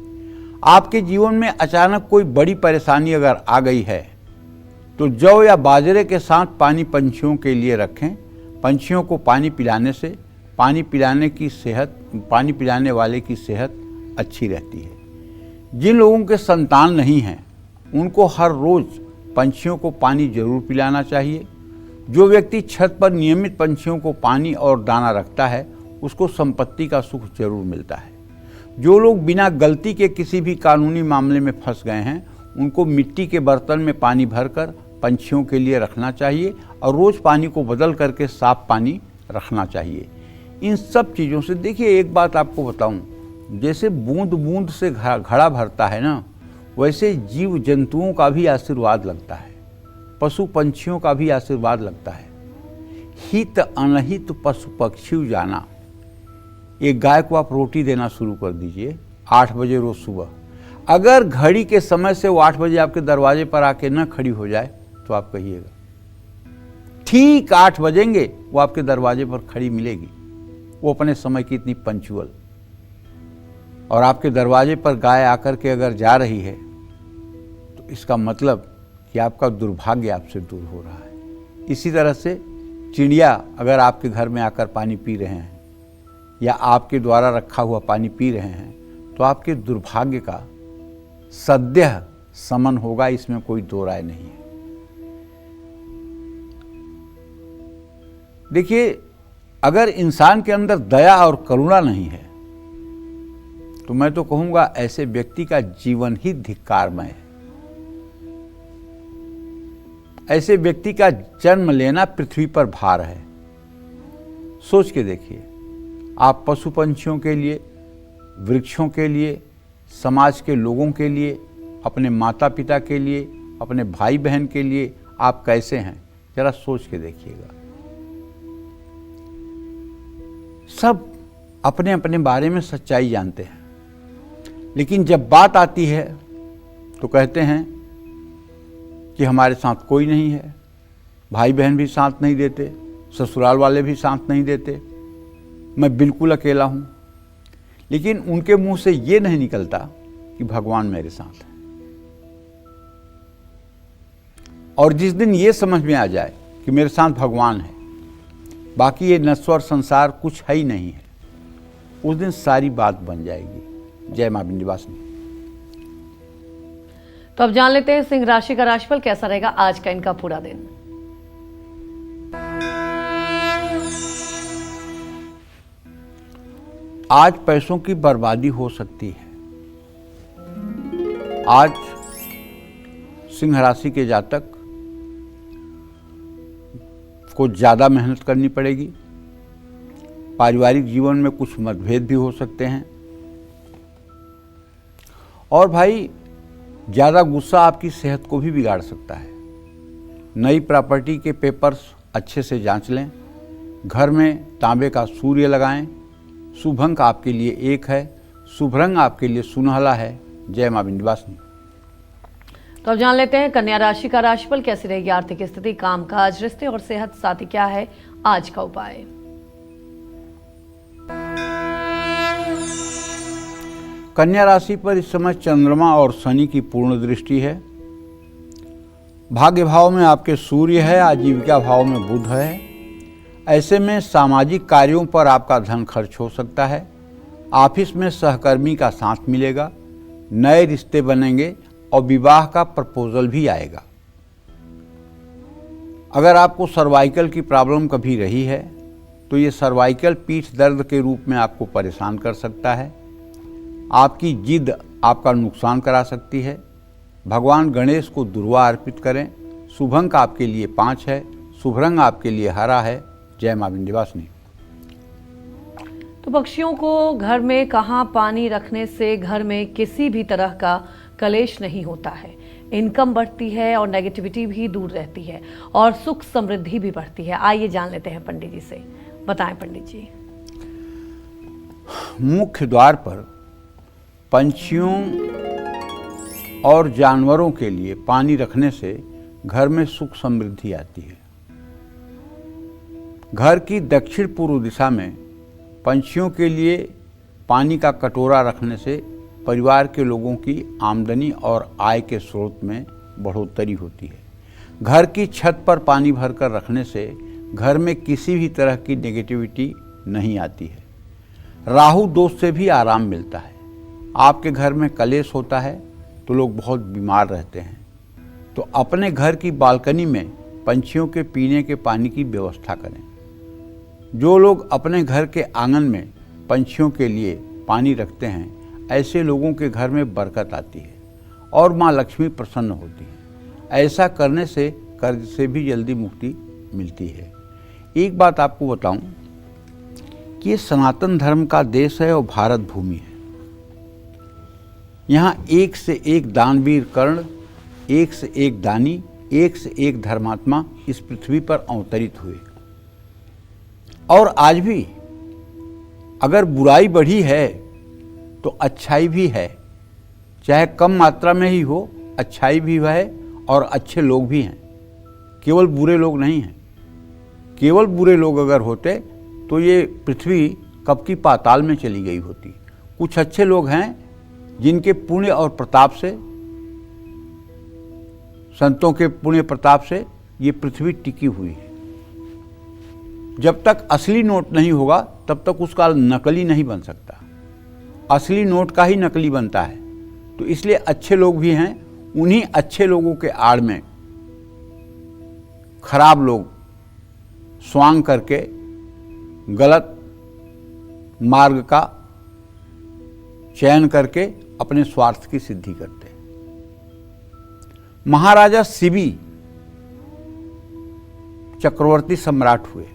आपके जीवन में अचानक कोई बड़ी परेशानी अगर आ गई है तो जौ या बाजरे के साथ पानी पंछियों के लिए रखें। पंछियों को पानी पिलाने से पानी पिलाने वाले की सेहत अच्छी रहती है। जिन लोगों के संतान नहीं हैं उनको हर रोज़ पंछियों को पानी जरूर पिलाना चाहिए। जो व्यक्ति छत पर नियमित पंछियों को पानी और दाना रखता है उसको संपत्ति का सुख जरूर मिलता है। जो लोग बिना गलती के किसी भी कानूनी मामले में फंस गए हैं उनको मिट्टी के बर्तन में पानी भरकर पंछियों के लिए रखना चाहिए और रोज़ पानी को बदल करके साफ पानी रखना चाहिए। इन सब चीज़ों से देखिए, एक बात आपको बताऊं, जैसे बूंद बूंद से घड़ा भरता है ना, वैसे जीव जंतुओं का भी आशीर्वाद लगता है, पशु पंछियों का भी आशीर्वाद लगता है। हित अनहित पशु पक्षी जाना। एक गाय को आप रोटी देना शुरू कर दीजिए 8 बजे रोज सुबह। अगर घड़ी के समय से वो 8 बजे आपके दरवाजे पर आके न खड़ी हो जाए तो आप कहिएगा, ठीक 8 बजेंगे वो आपके दरवाजे पर खड़ी मिलेगी। वो अपने समय की इतनी पंचुअल। और आपके दरवाजे पर गाय आकर के अगर जा रही है तो इसका मतलब कि आपका दुर्भाग्य आपसे दूर हो रहा है। इसी तरह से चिड़िया अगर आपके घर में आकर पानी पी रहे हैं या आपके द्वारा रखा हुआ पानी पी रहे हैं तो आपके दुर्भाग्य का सद्यः समन होगा, इसमें कोई दो राय नहीं है। देखिए, अगर इंसान के अंदर दया और करुणा नहीं है तो मैं तो कहूंगा ऐसे व्यक्ति का जीवन ही धिक्कारमय है। ऐसे व्यक्ति का जन्म लेना पृथ्वी पर भार है। सोच के देखिए, आप पशु पंछियों के लिए, वृक्षों के लिए, समाज के लोगों के लिए, अपने माता पिता के लिए, अपने भाई बहन के लिए आप कैसे हैं, जरा सोच के देखिएगा। सब अपने अपने बारे में सच्चाई जानते हैं, लेकिन जब बात आती है तो कहते हैं कि हमारे साथ कोई नहीं है, भाई बहन भी साथ नहीं देते, ससुराल वाले भी साथ नहीं देते, मैं बिल्कुल अकेला हूँ। लेकिन उनके मुंह से ये नहीं निकलता कि भगवान मेरे साथ है। और जिस दिन ये समझ में आ जाए कि मेरे साथ भगवान है, बाकी ये नश्वर संसार कुछ है ही नहीं है, उस दिन सारी बात बन जाएगी। जय मां विंध्यवासिनी। तो अब जान लेते हैं सिंह राशि का राशिफल कैसा रहेगा आज का इनका पूरा दिन। आज पैसों की बर्बादी हो सकती है। आज सिंह राशि के जातक को ज्यादा मेहनत करनी पड़ेगी। पारिवारिक जीवन में कुछ मतभेद भी हो सकते हैं। और भाई, ज्यादा गुस्सा आपकी सेहत को भी बिगाड़ सकता है। नई प्रॉपर्टी के पेपर्स अच्छे से जांच लें। घर में तांबे का सूर्य लगाएं। शुभ अंक आपके लिए 1 है। शुभ रंग आपके लिए सुनहला है। जय मां विंध्यवासिनी। तो अब जान लेते हैं कन्या राशि का राशिफल कैसी रहेगी आर्थिक स्थिति, कामकाज, रिश्ते और सेहत, साथ ही क्या है आज का उपाय। कन्या राशि पर इस समय चंद्रमा और शनि की पूर्ण दृष्टि है। भाग्य भाव में आपके सूर्य है, आजीविका भाव में बुध है। ऐसे में सामाजिक कार्यों पर आपका धन खर्च हो सकता है। ऑफिस में सहकर्मी का साथ मिलेगा। नए रिश्ते बनेंगे और विवाह का प्रपोजल भी आएगा। अगर आपको सर्वाइकल की प्रॉब्लम कभी रही है तो ये सर्वाइकल पीठ दर्द के रूप में आपको परेशान कर सकता है। आपकी जिद आपका नुकसान करा सकती है। भगवान गणेश को दुर्वा अर्पित करें। शुभ अंक आपके लिए 5 है। शुभ रंग आपके लिए हरा है। जय मां विंध्यवासिनी। तो पक्षियों को घर में कहाँ पानी रखने से घर में किसी भी तरह का कलेश नहीं होता है। इनकम बढ़ती है और नेगेटिविटी भी दूर रहती है और सुख समृद्धि भी बढ़ती है। आइए जान लेते हैं पंडित जी से। बताएं पंडित जी। मुख्य द्वार पर पंछियों और जानवरों के लिए पानी रखने से घर में सुख समृद्धि आती है। घर की दक्षिण पूर्व दिशा में पंछियों के लिए पानी का कटोरा रखने से परिवार के लोगों की आमदनी और आय के स्रोत में बढ़ोतरी होती है। घर की छत पर पानी भरकर रखने से घर में किसी भी तरह की नेगेटिविटी नहीं आती है। राहु दोष से भी आराम मिलता है। आपके घर में कलेश होता है तो लोग बहुत बीमार रहते हैं, तो अपने घर की बालकनी में पंछियों के पीने के पानी की व्यवस्था करें। जो लोग अपने घर के आंगन में पंछियों के लिए पानी रखते हैं, ऐसे लोगों के घर में बरकत आती है और माँ लक्ष्मी प्रसन्न होती है। ऐसा करने से कर्ज से भी जल्दी मुक्ति मिलती है। एक बात आपको बताऊं कि ये सनातन धर्म का देश है और भारत भूमि है। यहाँ एक से एक दानवीर कर्ण, एक से एक दानी, एक से एक धर्मात्मा इस पृथ्वी पर अवतरित हुए। और आज भी अगर बुराई बढ़ी है तो अच्छाई भी है, चाहे कम मात्रा में ही हो, अच्छाई भी है और अच्छे लोग भी हैं। केवल बुरे लोग नहीं हैं। केवल बुरे लोग अगर होते तो ये पृथ्वी कब की पाताल में चली गई होती। कुछ अच्छे लोग हैं जिनके पुण्य और प्रताप से, संतों के पुण्य प्रताप से ये पृथ्वी टिकी हुई है। जब तक असली नोट नहीं होगा तब तक उसका नकली नहीं बन सकता। असली नोट का ही नकली बनता है। तो इसलिए अच्छे लोग भी हैं। उन्हीं अच्छे लोगों के आड़ में खराब लोग स्वांग करके गलत मार्ग का चयन करके अपने स्वार्थ की सिद्धि करते हैं। महाराजा शिवी चक्रवर्ती सम्राट हुए।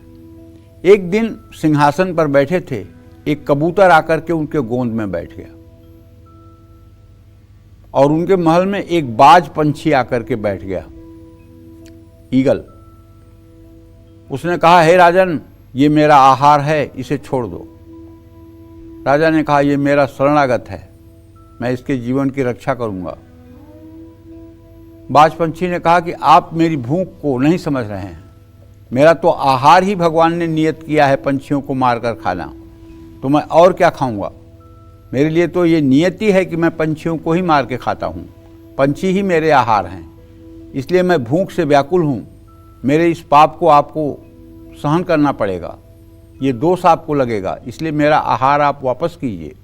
एक दिन सिंहासन पर बैठे थे, एक कबूतर आकर के उनके गोंद में बैठ गया और उनके महल में एक बाज पंछी आकर के बैठ गया, ईगल। उसने कहा, हे राजन, ये मेरा आहार है, इसे छोड़ दो। राजा ने कहा, ये मेरा शरणागत है, मैं इसके जीवन की रक्षा करूंगा। बाज पंछी ने कहा कि आप मेरी भूख को नहीं समझ रहे हैं, मेरा तो आहार ही भगवान ने नियत किया है पंछियों को मारकर खाना, तो मैं और क्या खाऊंगा। मेरे लिए तो ये नियति है कि मैं पंछियों को ही मार के खाता हूँ, पंछी ही मेरे आहार हैं, इसलिए मैं भूख से व्याकुल हूँ। मेरे इस पाप को आपको सहन करना पड़ेगा, ये दोष आपको लगेगा, इसलिए मेरा आहार आप वापस कीजिए।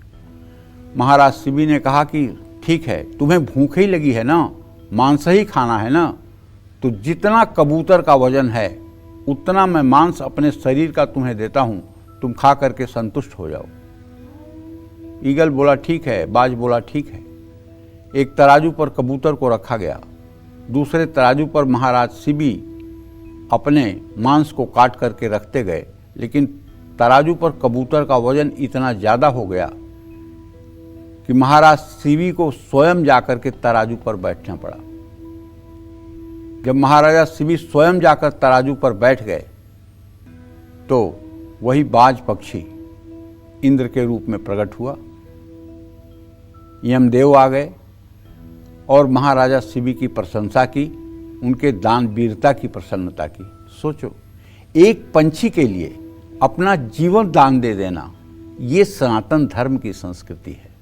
महाराज शिबी ने कहा कि ठीक है, तुम्हें भूख ही लगी है ना, मांस ही खाना है ना, तो जितना कबूतर का वजन है उतना मैं मांस अपने शरीर का तुम्हें देता हूँ, तुम खा करके संतुष्ट हो जाओ। ईगल बोला ठीक है, बाज बोला ठीक है। एक तराजू पर कबूतर को रखा गया, दूसरे तराजू पर महाराज शिबी अपने मांस को काट करके रखते गए, लेकिन तराजू पर कबूतर का वजन इतना ज़्यादा हो गया कि महाराज शिबी को स्वयं जाकर के तराजू पर बैठना पड़ा। जब महाराजा शिबी स्वयं जाकर तराजू पर बैठ गए तो वही बाज पक्षी इंद्र के रूप में प्रकट हुआ। यमदेव आ गए और महाराजा शिबी की प्रशंसा की, उनके दान वीरता की प्रसन्नता की। सोचो, एक पंछी के लिए अपना जीवन दान दे देना, ये सनातन धर्म की संस्कृति है,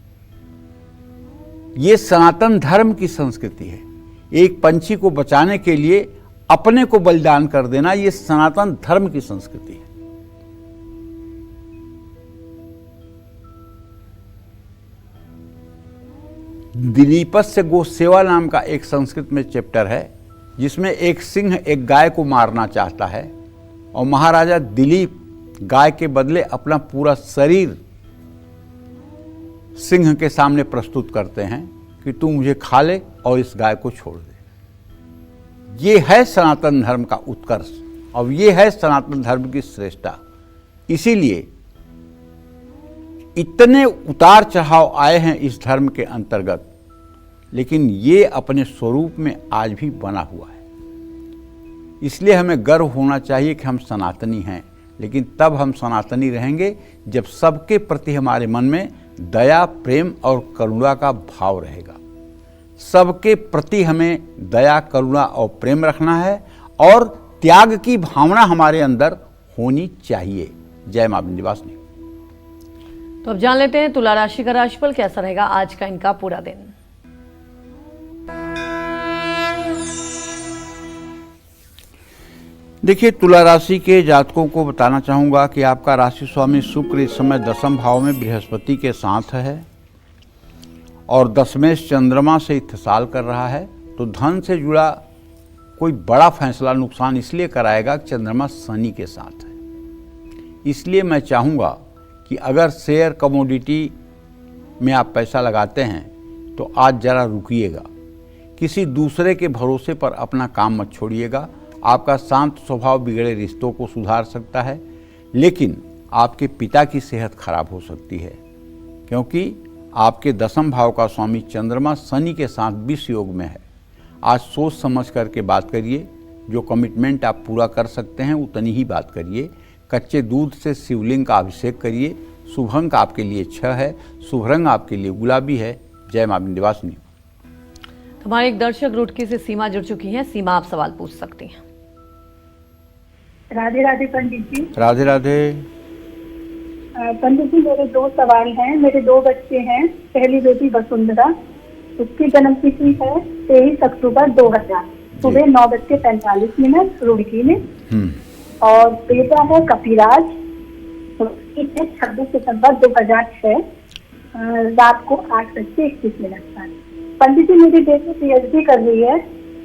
ये सनातन धर्म की संस्कृति है। एक पंछी को बचाने के लिए अपने को बलिदान कर देना, ये सनातन धर्म की संस्कृति है। दिलीपस्य गो सेवा नाम का एक संस्कृत में चैप्टर है, जिसमें एक सिंह एक गाय को मारना चाहता है और महाराजा दिलीप गाय के बदले अपना पूरा शरीर सिंह के सामने प्रस्तुत करते हैं कि तू मुझे खा ले और इस गाय को छोड़ दे। ये है सनातन धर्म का उत्कर्ष और ये है सनातन धर्म की श्रेष्ठता। इसीलिए इतने उतार चढ़ाव आए हैं इस धर्म के अंतर्गत, लेकिन ये अपने स्वरूप में आज भी बना हुआ है। इसलिए हमें गर्व होना चाहिए कि हम सनातनी हैं, लेकिन तब हम सनातनी रहेंगे जब सबके प्रति हमारे मन में दया, प्रेम और करुणा का भाव रहेगा। सबके प्रति हमें दया, करुणा और प्रेम रखना है और त्याग की भावना हमारे अंदर होनी चाहिए। जय मां विंध्यवासिनी। तो अब जान लेते हैं तुला राशि का राशिफल कैसा रहेगा आज का इनका पूरा दिन। देखिए, तुला राशि के जातकों को बताना चाहूँगा कि आपका राशि स्वामी शुक्र इस समय दसम भाव में बृहस्पति के साथ है और दशमेश चंद्रमा से इत्तेसाल कर रहा है, तो धन से जुड़ा कोई बड़ा फैसला नुकसान इसलिए कराएगा कि चंद्रमा शनि के साथ है। इसलिए मैं चाहूँगा कि अगर शेयर कमोडिटी में आप पैसा लगाते हैं तो आज ज़रा रुकिएगा, किसी दूसरे के भरोसे पर अपना काम मत छोड़िएगा। आपका शांत स्वभाव बिगड़े रिश्तों को सुधार सकता है, लेकिन आपके पिता की सेहत खराब हो सकती है, क्योंकि आपके दसम भाव का स्वामी चंद्रमा शनि के साथ विष योग में है। आज सोच समझ करके बात करिए, जो कमिटमेंट आप पूरा कर सकते हैं उतनी ही बात करिए। कच्चे दूध से शिवलिंग का अभिषेक करिए। शुभ अंक आपके लिए 6 है, शुभ रंग आपके लिए गुलाबी है। जय मां विंध्यवासिनी। हमारे एक दर्शक रुड़की से सीमा जुड़ चुकी हैं। सीमा, आप सवाल पूछ सकती हैं। राधे राधे पंडित जी। राधे राधे। पंडित जी, मेरे 2 सवाल हैं। मेरे 2 बच्चे हैं। पहली बेटी वसुंधरा, उसकी जन्म तिथि है 23 अक्टूबर 2000, सुबह 9:45 रुड़की में। और बेटा है कपिराज, उसकी है 26 सितंबर 2006, रात को 8:31 पर। पंडित जी, मेरी बेटी PhD कर रही है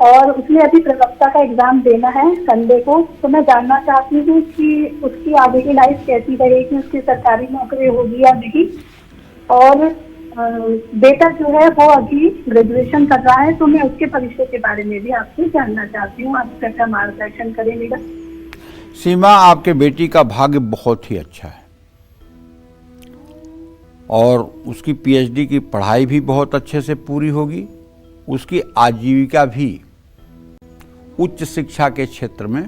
और उसने अभी प्रवक्ता का एग्जाम देना है संडे को, तो मैं जानना चाहती हूँ कि उसकी आगे की लाइफ कैसी रहेगी, उसकी सरकारी नौकरी होगी या नहीं। और बेटा जो है वो अभी ग्रेजुएशन कर रहा है, तो मैं उसके भविष्य के बारे में भी आपसे जानना चाहती हूँ। आप कैसा मार्गदर्शन करें मेरा। सीमा, आपके बेटी का भाग्य बहुत ही अच्छा है और उसकी पीएचडी की पढ़ाई भी बहुत अच्छे से पूरी होगी। उसकी आजीविका भी उच्च शिक्षा के क्षेत्र में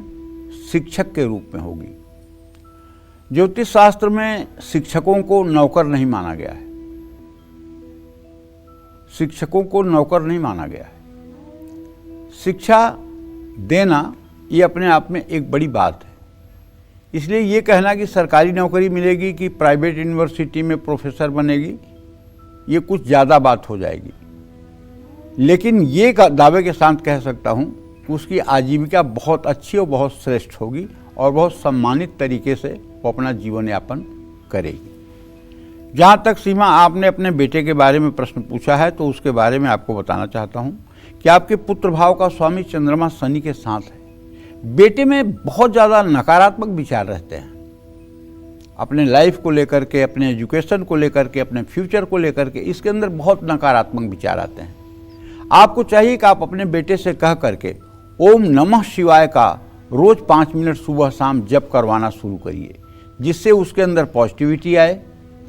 शिक्षक के रूप में होगी। ज्योतिष शास्त्र में शिक्षकों को नौकर नहीं माना गया है, शिक्षकों को नौकर नहीं माना गया है। शिक्षा देना ये अपने आप में एक बड़ी बात है। इसलिए ये कहना कि सरकारी नौकरी मिलेगी कि प्राइवेट यूनिवर्सिटी में प्रोफेसर बनेगी, ये कुछ ज़्यादा बात हो जाएगी। लेकिन ये दावे के साथ कह सकता हूँ कि उसकी आजीविका बहुत अच्छी और बहुत श्रेष्ठ होगी और बहुत सम्मानित तरीके से वो अपना जीवन यापन करेगी। जहाँ तक सीमा आपने अपने बेटे के बारे में प्रश्न पूछा है, तो उसके बारे में आपको बताना चाहता हूँ कि आपके पुत्र भाव का स्वामी चंद्रमा शनि के साथ है। बेटे में बहुत ज़्यादा नकारात्मक विचार रहते हैं, अपने लाइफ को लेकर के, अपने एजुकेशन को लेकर के, अपने फ्यूचर को लेकर के, इसके अंदर बहुत नकारात्मक विचार आते हैं। आपको चाहिए कि आप अपने बेटे से कह करके ओम नमः शिवाय का रोज़ 5 मिनट सुबह शाम जप करवाना शुरू करिए, जिससे उसके अंदर पॉजिटिविटी आए,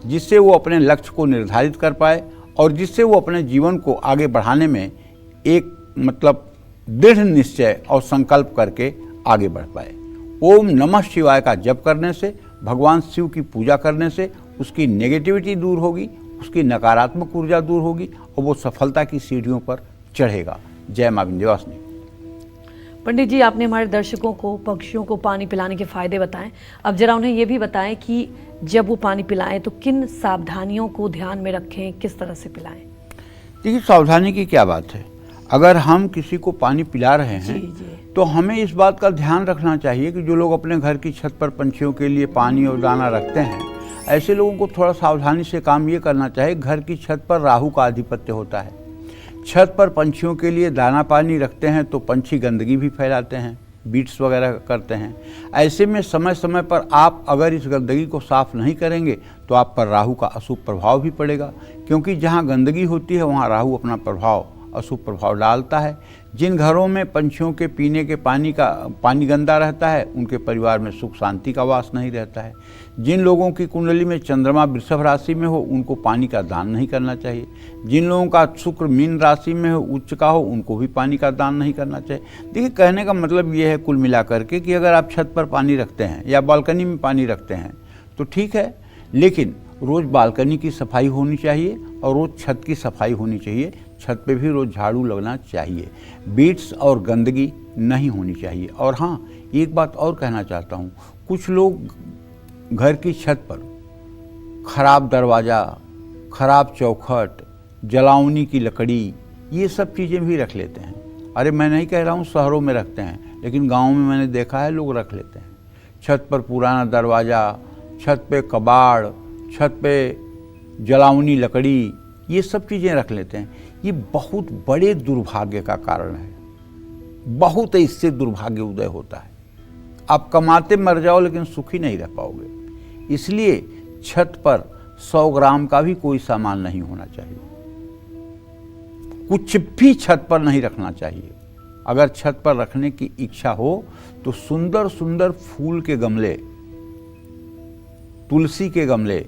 जिससे वो अपने लक्ष्य को निर्धारित कर पाए और जिससे वो अपने जीवन को आगे बढ़ाने में एक दृढ़ निश्चय और संकल्प करके आगे बढ़ पाए। ओम नमः शिवाय का जप करने से, भगवान शिव की पूजा करने से उसकी नेगेटिविटी दूर होगी, उसकी नकारात्मक ऊर्जा दूर होगी और वो सफलता की सीढ़ियों पर चढ़ेगा। जय मां विंध्यवासिनी। पंडित जी, आपने हमारे दर्शकों को पक्षियों को पानी पिलाने के फायदे बताएं। अब जरा उन्हें यह भी बताएं कि जब वो पानी पिलाएं तो किन सावधानियों को ध्यान में रखें, किस तरह से पिलाएं। देखिए, सावधानी की क्या बात है। अगर हम किसी को पानी पिला रहे हैं तो हमें इस बात का ध्यान रखना चाहिए कि जो लोग अपने घर की छत पर पंछियों के लिए पानी और दाना रखते हैं, ऐसे लोगों को थोड़ा सावधानी से काम ये करना चाहिए। घर की छत पर राहु का आधिपत्य होता है। छत पर पंछियों के लिए दाना पानी रखते हैं तो पंछी गंदगी भी फैलाते हैं, बीट्स वगैरह करते हैं। ऐसे में समय समय पर आप अगर इस गंदगी को साफ नहीं करेंगे तो आप पर राहु का अशुभ प्रभाव भी पड़ेगा, क्योंकि जहाँ गंदगी होती है वहाँ राहु अपना प्रभाव, अशुभ प्रभाव डालता है। जिन घरों में पंछियों के पीने के पानी गंदा रहता है, उनके परिवार में सुख शांति का वास नहीं रहता है। जिन लोगों की कुंडली में चंद्रमा वृषभ राशि में हो, उनको पानी का दान नहीं करना चाहिए। जिन लोगों का शुक्र मीन राशि में हो, उच्च का हो, उनको भी पानी का दान नहीं करना चाहिए। देखिए, कहने का मतलब ये है कुल मिलाकर के कि अगर आप छत पर पानी रखते हैं या बालकनी में पानी रखते हैं तो ठीक है, लेकिन रोज़ बालकनी की सफाई होनी चाहिए और रोज़ छत की सफाई होनी चाहिए। छत पे भी रोज़ झाड़ू लगना चाहिए। बीट्स और गंदगी नहीं होनी चाहिए। और हाँ, एक बात और कहना चाहता हूँ, कुछ लोग घर की छत पर खराब दरवाज़ा, खराब चौखट, जलावनी की लकड़ी, ये सब चीज़ें भी रख लेते हैं। अरे मैं नहीं कह रहा हूँ शहरों में रखते हैं, लेकिन गाँव में मैंने देखा है लोग रख लेते हैं। छत पर पुराना दरवाज़ा, छत पे कबाड़, छत पे जलावनी लकड़ी, ये सब चीज़ें रख लेते हैं। ये बहुत बड़े दुर्भाग्य का कारण है। बहुत इससे दुर्भाग्य उदय होता है। आप कमाते मर जाओ लेकिन सुखी नहीं रह पाओगे। इसलिए छत पर 100 ग्राम का भी कोई सामान नहीं होना चाहिए। कुछ भी छत पर नहीं रखना चाहिए। अगर छत पर रखने की इच्छा हो तो सुंदर सुंदर फूल के गमले, तुलसी के गमले,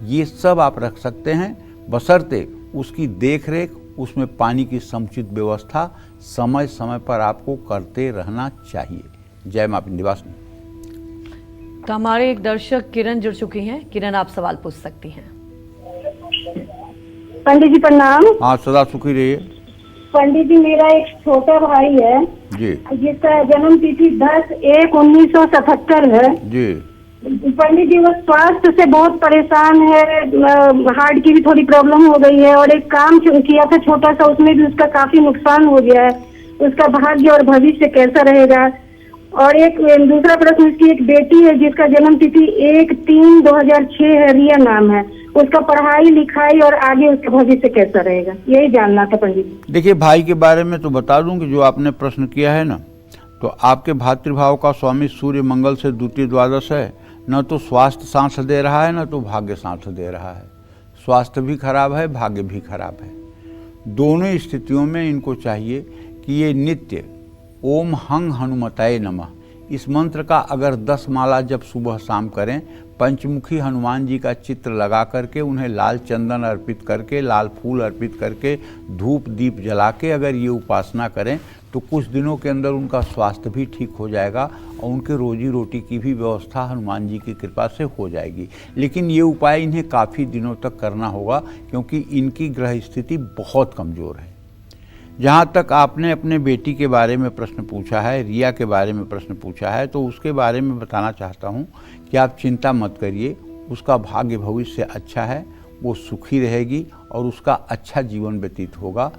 ये सब आप रख सकते हैं, बशर्ते उसकी देखरेख, उसमें पानी की समुचित व्यवस्था समय समय पर आपको करते रहना चाहिए। जय मां विंध्यवासिनी। तो हमारे एक दर्शक किरण जुड़ चुकी हैं। किरण, आप सवाल पूछ सकती हैं। पंडित जी प्रणाम। हाँ, सदा सुखी रहिए। पंडित जी, मेरा एक छोटा भाई है जी जिसका जन्म तिथि 10/1/1977 है जी। पंडित जी, वो स्वास्थ्य से बहुत परेशान है। हार्ट की भी थोड़ी प्रॉब्लम हो गई है और एक काम किया था छोटा सा, उसमें भी उसका काफी नुकसान हो गया है। उसका भाग्य और भविष्य कैसा रहेगा? और एक दूसरा प्रश्न, उसकी एक बेटी है जिसका जन्म तिथि 1/3/2006 है, रिया नाम है। उसका पढ़ाई लिखाई और आगे उसका भविष्य कैसा रहेगा, यही जानना था पंडित जी। देखिए, भाई के बारे में तो बता दूं कि जो आपने प्रश्न किया है ना, तो आपके भातृभाव का स्वामी सूर्य मंगल से द्वितीय द्वादश है। न तो स्वास्थ्य साथ दे रहा है, न तो भाग्य साथ दे रहा है। स्वास्थ्य भी खराब है, भाग्य भी खराब है। दोनों स्थितियों में इनको चाहिए कि ये नित्य ओम हंग हनुमताय नमः इस मंत्र का अगर 10 माला जब सुबह शाम करें, पंचमुखी हनुमान जी का चित्र लगा करके, उन्हें लाल चंदन अर्पित करके, लाल फूल अर्पित करके, धूप दीप जला के अगर ये उपासना करें तो कुछ दिनों के अंदर उनका स्वास्थ्य भी ठीक हो जाएगा और उनके रोजी रोटी की भी व्यवस्था हनुमान जी की कृपा से हो जाएगी। लेकिन ये उपाय इन्हें काफ़ी दिनों तक करना होगा क्योंकि इनकी ग्रह स्थिति बहुत कमज़ोर है। जहाँ तक आपने अपने बेटी के बारे में प्रश्न पूछा है, रिया के बारे में प्रश्न पूछा है, तो उसके बारे में बताना चाहता हूँ कि आप चिंता मत करिए, उसका भाग्य भविष्य अच्छा है, वो सुखी रहेगी और उसका अच्छा जीवन व्यतीत होगा।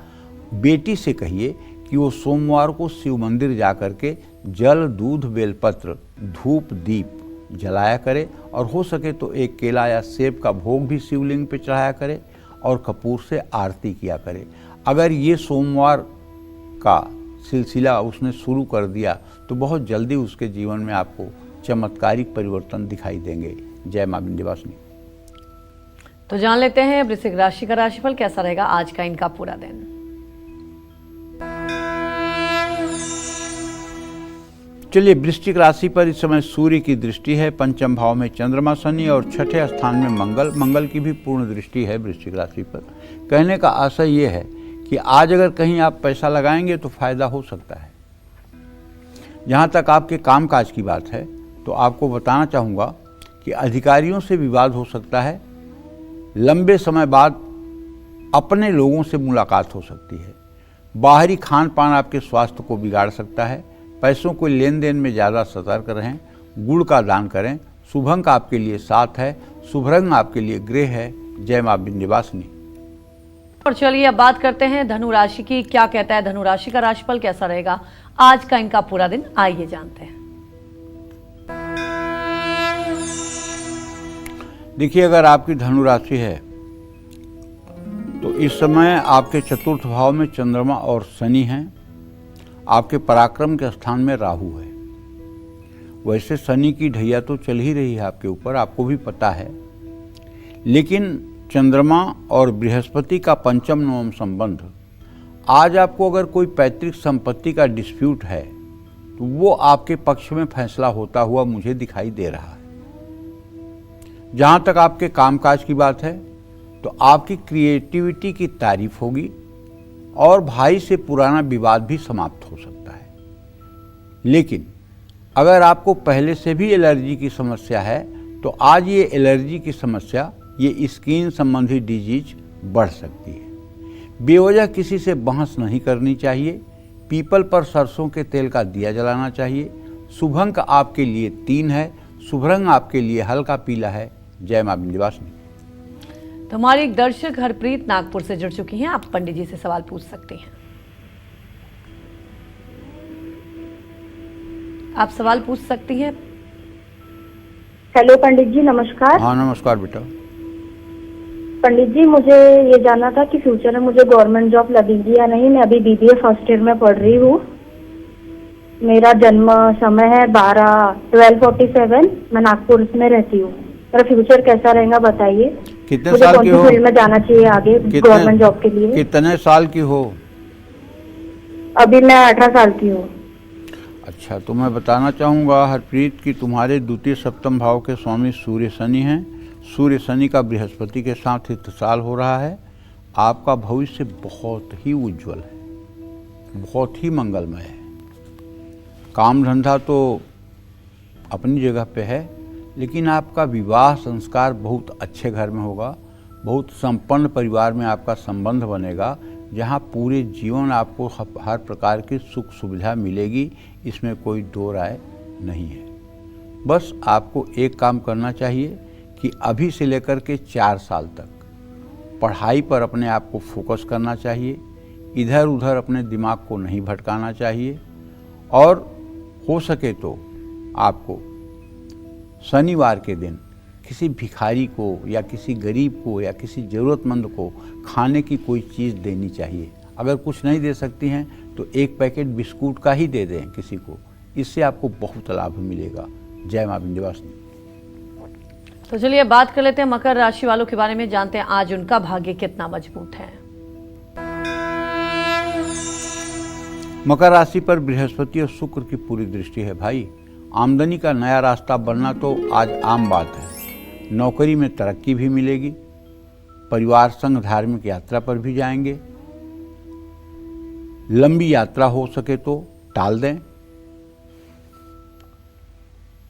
बेटी से कहिए कि वो सोमवार को शिव मंदिर जा कर के जल दूध बेलपत्र धूप दीप जलाया करे और हो सके तो एक केला या सेब का भोग भी शिवलिंग पे चढ़ाया करे और कपूर से आरती किया करे। अगर ये सोमवार का सिलसिला उसने शुरू कर दिया तो बहुत जल्दी उसके जीवन में आपको चमत्कारिक परिवर्तन दिखाई देंगे। जय मां विंध्यवासिनी। तो जान लेते हैं वृश्चिक राशि का राशिफल कैसा रहेगा आज का इनका पूरा दिन। चलिए, वृश्चिक राशि पर इस समय सूर्य की दृष्टि है, पंचम भाव में चंद्रमा शनि और छठे स्थान में मंगल की भी पूर्ण दृष्टि है वृश्चिक राशि पर। कहने का आशय ये है कि आज अगर कहीं आप पैसा लगाएंगे तो फायदा हो सकता है। जहाँ तक आपके कामकाज की बात है तो आपको बताना चाहूँगा कि अधिकारियों से विवाद हो सकता है, लंबे समय बाद अपने लोगों से मुलाकात हो सकती है, बाहरी खान पान आपके स्वास्थ्य को बिगाड़ सकता है, पैसों को लेन देन में ज़्यादा सतर्क रहें, गुड़ का दान करें, शुभ अंक आपके लिए 7 है, शुभ रंग आपके लिए ग्रे है। जय मां विंध्यवासिनी। और चलिए अब बात करते हैं धनु राशि की। क्या कहता है धनु राशि का राशिफल कैसा रहेगा आज का इनका पूरा दिन, आइए जानते हैं। देखिए, अगर आपकी धनु राशि है तो इस समय आपके चतुर्थ भाव में चंद्रमा और शनि हैं, आपके पराक्रम के स्थान में राहु है। वैसे शनि की ढैया तो चल ही रही है आपके ऊपर, आपको भी पता है, लेकिन चंद्रमा और बृहस्पति का पंचम नवम संबंध, आज आपको अगर कोई पैतृक संपत्ति का डिस्प्यूट है तो वो आपके पक्ष में फैसला होता हुआ मुझे दिखाई दे रहा है। जहाँ तक आपके कामकाज की बात है तो आपकी क्रिएटिविटी की तारीफ होगी और भाई से पुराना विवाद भी समाप्त हो सकता है। लेकिन अगर आपको पहले से भी एलर्जी की समस्या है तो आज ये एलर्जी की समस्या, ये स्किन संबंधी डिजीज बढ़ सकती है। बेवजह किसी से बहस नहीं करनी चाहिए, पीपल पर सरसों के तेल का दिया जलाना चाहिए। शुभ अंक आपके लिए 3 है, शुभ रंग आपके लिए हल्का पीला है। जय मां विंध्यवासिनी। तो हमारी एक दर्शक हरप्रीत नागपुर से जुड़ चुकी हैं, आप पंडित जी से सवाल पूछ सकती हैं। आप सवाल पूछ सकती हैं। हेलो पंडित जी, नमस्कार। हाँ नमस्कार बेटा। पंडित जी, मुझे ये जानना था कि फ्यूचर में मुझे गवर्नमेंट जॉब लगेगी या नहीं। मैं अभी BBA फर्स्ट ईयर में पढ़ रही हूँ। मेरा जन्म समय है 12/47। मैं नागपुर में रहती हूँ। मेरा फ्यूचर कैसा रहेगा बताइए। कितने मुझे साल कौन की सी हो? फील्ड में जाना चाहिए आगे गवर्नमेंट जॉब के लिए? कितने साल की हो? अभी मैं 18 साल की हूँ। अच्छा, तो मैं बताना चाहूँगा हरप्रीत कि तुम्हारे द्वितीय सप्तम भाव के स्वामी सूर्य शनि हैं। सूर्य शनि का बृहस्पति के साथ इत्तेसाल हो रहा है। आपका भविष्य बहुत ही उज्जवल है, बहुत ही मंगलमय है। काम धंधा तो अपनी जगह पे है, लेकिन आपका विवाह संस्कार बहुत अच्छे घर में होगा, बहुत संपन्न परिवार में आपका संबंध बनेगा, जहाँ पूरे जीवन आपको हर प्रकार की सुख सुविधा मिलेगी। इसमें कोई दो राय नहीं है। बस आपको एक काम करना चाहिए कि अभी से लेकर के 4 साल तक पढ़ाई पर अपने आप को फोकस करना चाहिए, इधर उधर अपने दिमाग को नहीं भटकाना चाहिए और हो सके तो आपको शनिवार के दिन किसी भिखारी को या किसी गरीब को या किसी ज़रूरतमंद को खाने की कोई चीज़ देनी चाहिए। अगर कुछ नहीं दे सकती हैं तो 1 पैकेट बिस्कुट का ही दे दें किसी को, इससे आपको बहुत लाभ मिलेगा। जय मां विंध्यवासिनी। तो चलिए बात कर लेते हैं मकर राशि वालों के बारे में, जानते हैं आज उनका भाग्य कितना मजबूत है। मकर राशि पर बृहस्पति और शुक्र की पूरी दृष्टि है भाई। आमदनी का नया रास्ता बनना तो आज आम बात है। नौकरी में तरक्की भी मिलेगी, परिवार संग धार्मिक यात्रा पर भी जाएंगे। लंबी यात्रा हो सके तो टाल दें।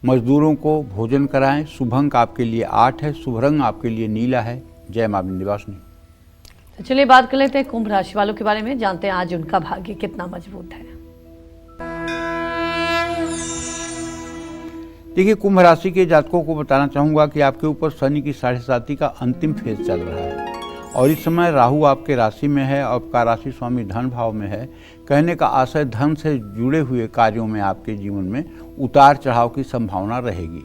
मजदूरों को भोजन कराएं। शुभ अंक आपके लिए 8 है, शुभ रंग आपके लिए नीला है। जय मां विंध्यवासिनी। तो चलिए बात कर लेते हैं कुंभ राशि वालों के बारे में, जानते हैं आज उनका भाग्य कितना मजबूत है। देखिए, कुंभ राशि के जातकों को बताना चाहूंगा कि आपके ऊपर शनि की 7.5 का अंतिम फेज चल रहा है और इस समय राहु आपके राशि में है और आपका राशि स्वामी धन भाव में है। कहने का आशय, धन से जुड़े हुए कार्यों में आपके जीवन में उतार चढ़ाव की संभावना रहेगी।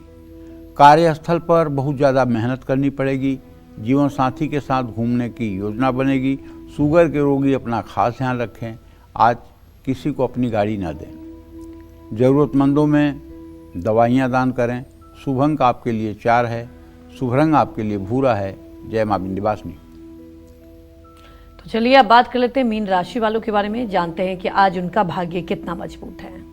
कार्यस्थल पर बहुत ज़्यादा मेहनत करनी पड़ेगी। जीवन साथी के साथ घूमने की योजना बनेगी। शुगर के रोगी अपना खास ध्यान रखें। आज किसी को अपनी गाड़ी न दें। ज़रूरतमंदों में दवाइयाँ दान करें। शुभ अंक आपके लिए 4 है, शुभ रंग आपके लिए भूरा है। जय मां विंध्यवासिनी। तो चलिए अब बात कर लेते हैं मीन राशि वालों के बारे में, जानते हैं कि आज उनका भाग्य कितना मजबूत है।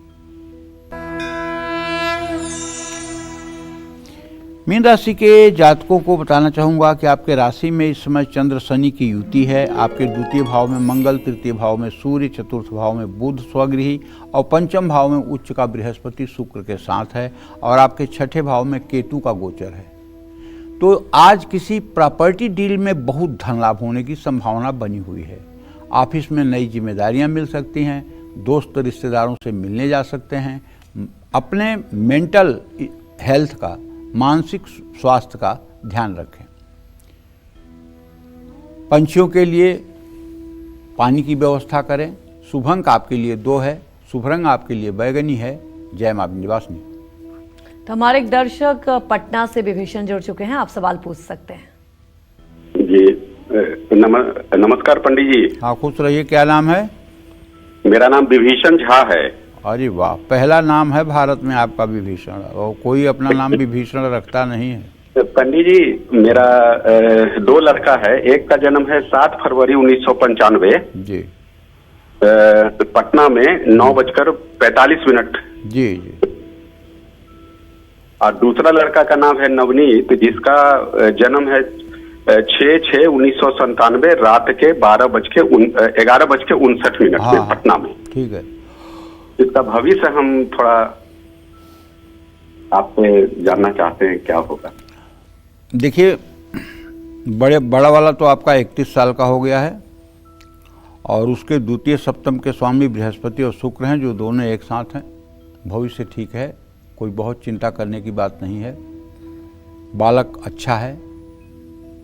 मीन राशि के जातकों को बताना चाहूँगा कि आपके राशि में इस समय चंद्र शनि की युति है। आपके द्वितीय भाव में मंगल, तृतीय भाव में सूर्य, चतुर्थ भाव में बुध स्वगृही और पंचम भाव में उच्च का बृहस्पति शुक्र के साथ है और आपके छठे भाव में केतु का गोचर है। तो आज किसी प्रॉपर्टी डील में बहुत धन लाभ होने की संभावना बनी हुई है। ऑफिस में नई जिम्मेदारियां मिल सकती हैं। दोस्त रिश्तेदारों से मिलने जा सकते हैं। अपने मेंटल हेल्थ का, मानसिक स्वास्थ्य का ध्यान रखें। पंछियों के लिए पानी की व्यवस्था करें। शुभ अंक आपके लिए 2 है, शुभ रंग आपके लिए बैगनी है। जय मां विंध्यवासिनी। तो हमारे एक दर्शक पटना से विभीषण जुड़ चुके हैं, आप सवाल पूछ सकते हैं। जी नमस्कार पंडित जी। हाँ, खुश रहिए। क्या नाम है? मेरा नाम विभीषण झा है। अरे वाह, पहला नाम है भारत में आपका विभीषण, और कोई अपना नाम विभीषण रखता नहीं है। पंडित जी, मेरा 2 लड़का है। एक का जन्म है 7 फरवरी 1995 जी, पटना में 9:45। जी जी। और दूसरा लड़का का नाम है नवनीत, जिसका जन्म है 6/6/1997 रात के 11:59 में पटना में। ठीक है। इसका भविष्य हम थोड़ा आपसे जानना चाहते हैं, क्या होगा? देखिए, बड़ा वाला तो आपका 31 साल का हो गया है और उसके द्वितीय सप्तम के स्वामी बृहस्पति और शुक्र हैं, जो दोनों एक साथ हैं। भविष्य ठीक है, कोई बहुत चिंता करने की बात नहीं है। बालक अच्छा है,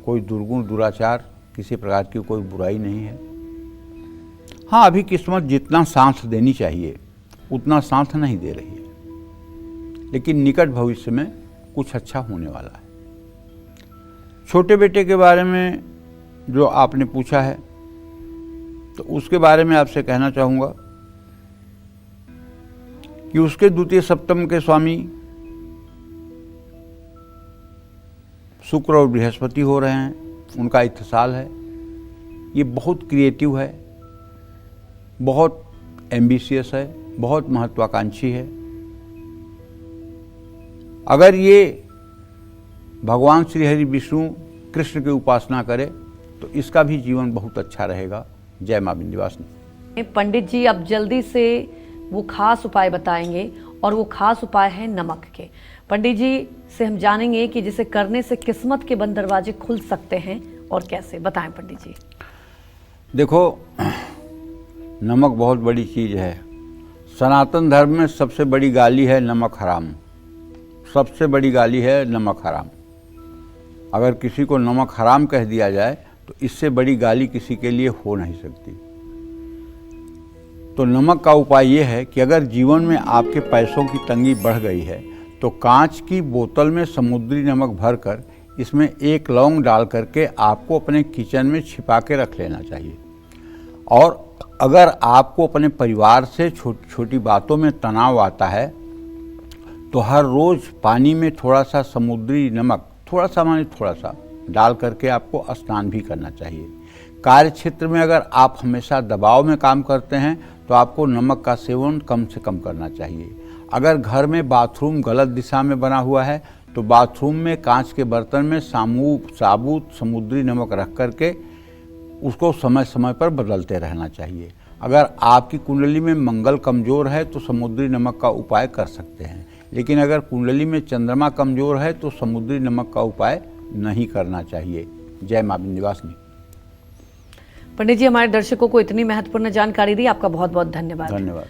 कोई दुर्गुण दुराचार किसी प्रकार की कोई बुराई नहीं है। हाँ, अभी किस्मत जितना साथ देनी चाहिए उतना साथ नहीं दे रही है, लेकिन निकट भविष्य में कुछ अच्छा होने वाला है। छोटे बेटे के बारे में जो आपने पूछा है, तो उसके बारे में आपसे कहना चाहूँगा कि उसके द्वितीय सप्तम के स्वामी शुक्र और बृहस्पति हो रहे हैं। उनका इत्तिसाल है। ये बहुत क्रिएटिव है, बहुत एम्बिशियस है, बहुत महत्वाकांक्षी है। अगर ये भगवान श्री हरि विष्णु कृष्ण की उपासना करे तो इसका भी जीवन बहुत अच्छा रहेगा। जय मां विंध्यवासिनी। पंडित जी अब जल्दी से वो खास उपाय बताएंगे और वो खास उपाय है नमक के। पंडित जी से हम जानेंगे कि जिसे करने से किस्मत के बंद दरवाजे खुल सकते हैं और कैसे, बताएं पंडित जी। देखो, नमक बहुत बड़ी चीज़ है। सनातन धर्म में सबसे बड़ी गाली है नमक हराम। सबसे बड़ी गाली है नमक हराम। अगर किसी को नमक हराम कह दिया जाए तो इससे बड़ी गाली किसी के लिए हो नहीं सकती। तो नमक का उपाय ये है कि अगर जीवन में आपके पैसों की तंगी बढ़ गई है तो कांच की बोतल में समुद्री नमक भरकर इसमें 1 लौंग डाल करके आपको अपने किचन में छिपा के रख लेना चाहिए। और अगर आपको अपने परिवार से छोटी बातों में तनाव आता है तो हर रोज़ पानी में थोड़ा सा समुद्री नमक, थोड़ा सा डाल करके आपको स्नान भी करना चाहिए। कार्य क्षेत्र में अगर आप हमेशा दबाव में काम करते हैं तो आपको नमक का सेवन कम से कम करना चाहिए। अगर घर में बाथरूम गलत दिशा में बना हुआ है तो बाथरूम में कांच के बर्तन में साबुत समुद्री नमक रख करके उसको समय समय पर बदलते रहना चाहिए। अगर आपकी कुंडली में मंगल कमज़ोर है तो समुद्री नमक का उपाय कर सकते हैं, लेकिन अगर कुंडली में चंद्रमा कमज़ोर है तो समुद्री नमक का उपाय नहीं करना चाहिए। जय मां विंध्यवासिनी। पंडित जी, हमारे दर्शकों को इतनी महत्वपूर्ण जानकारी दी, आपका बहुत बहुत धन्यवाद। धन्यवाद।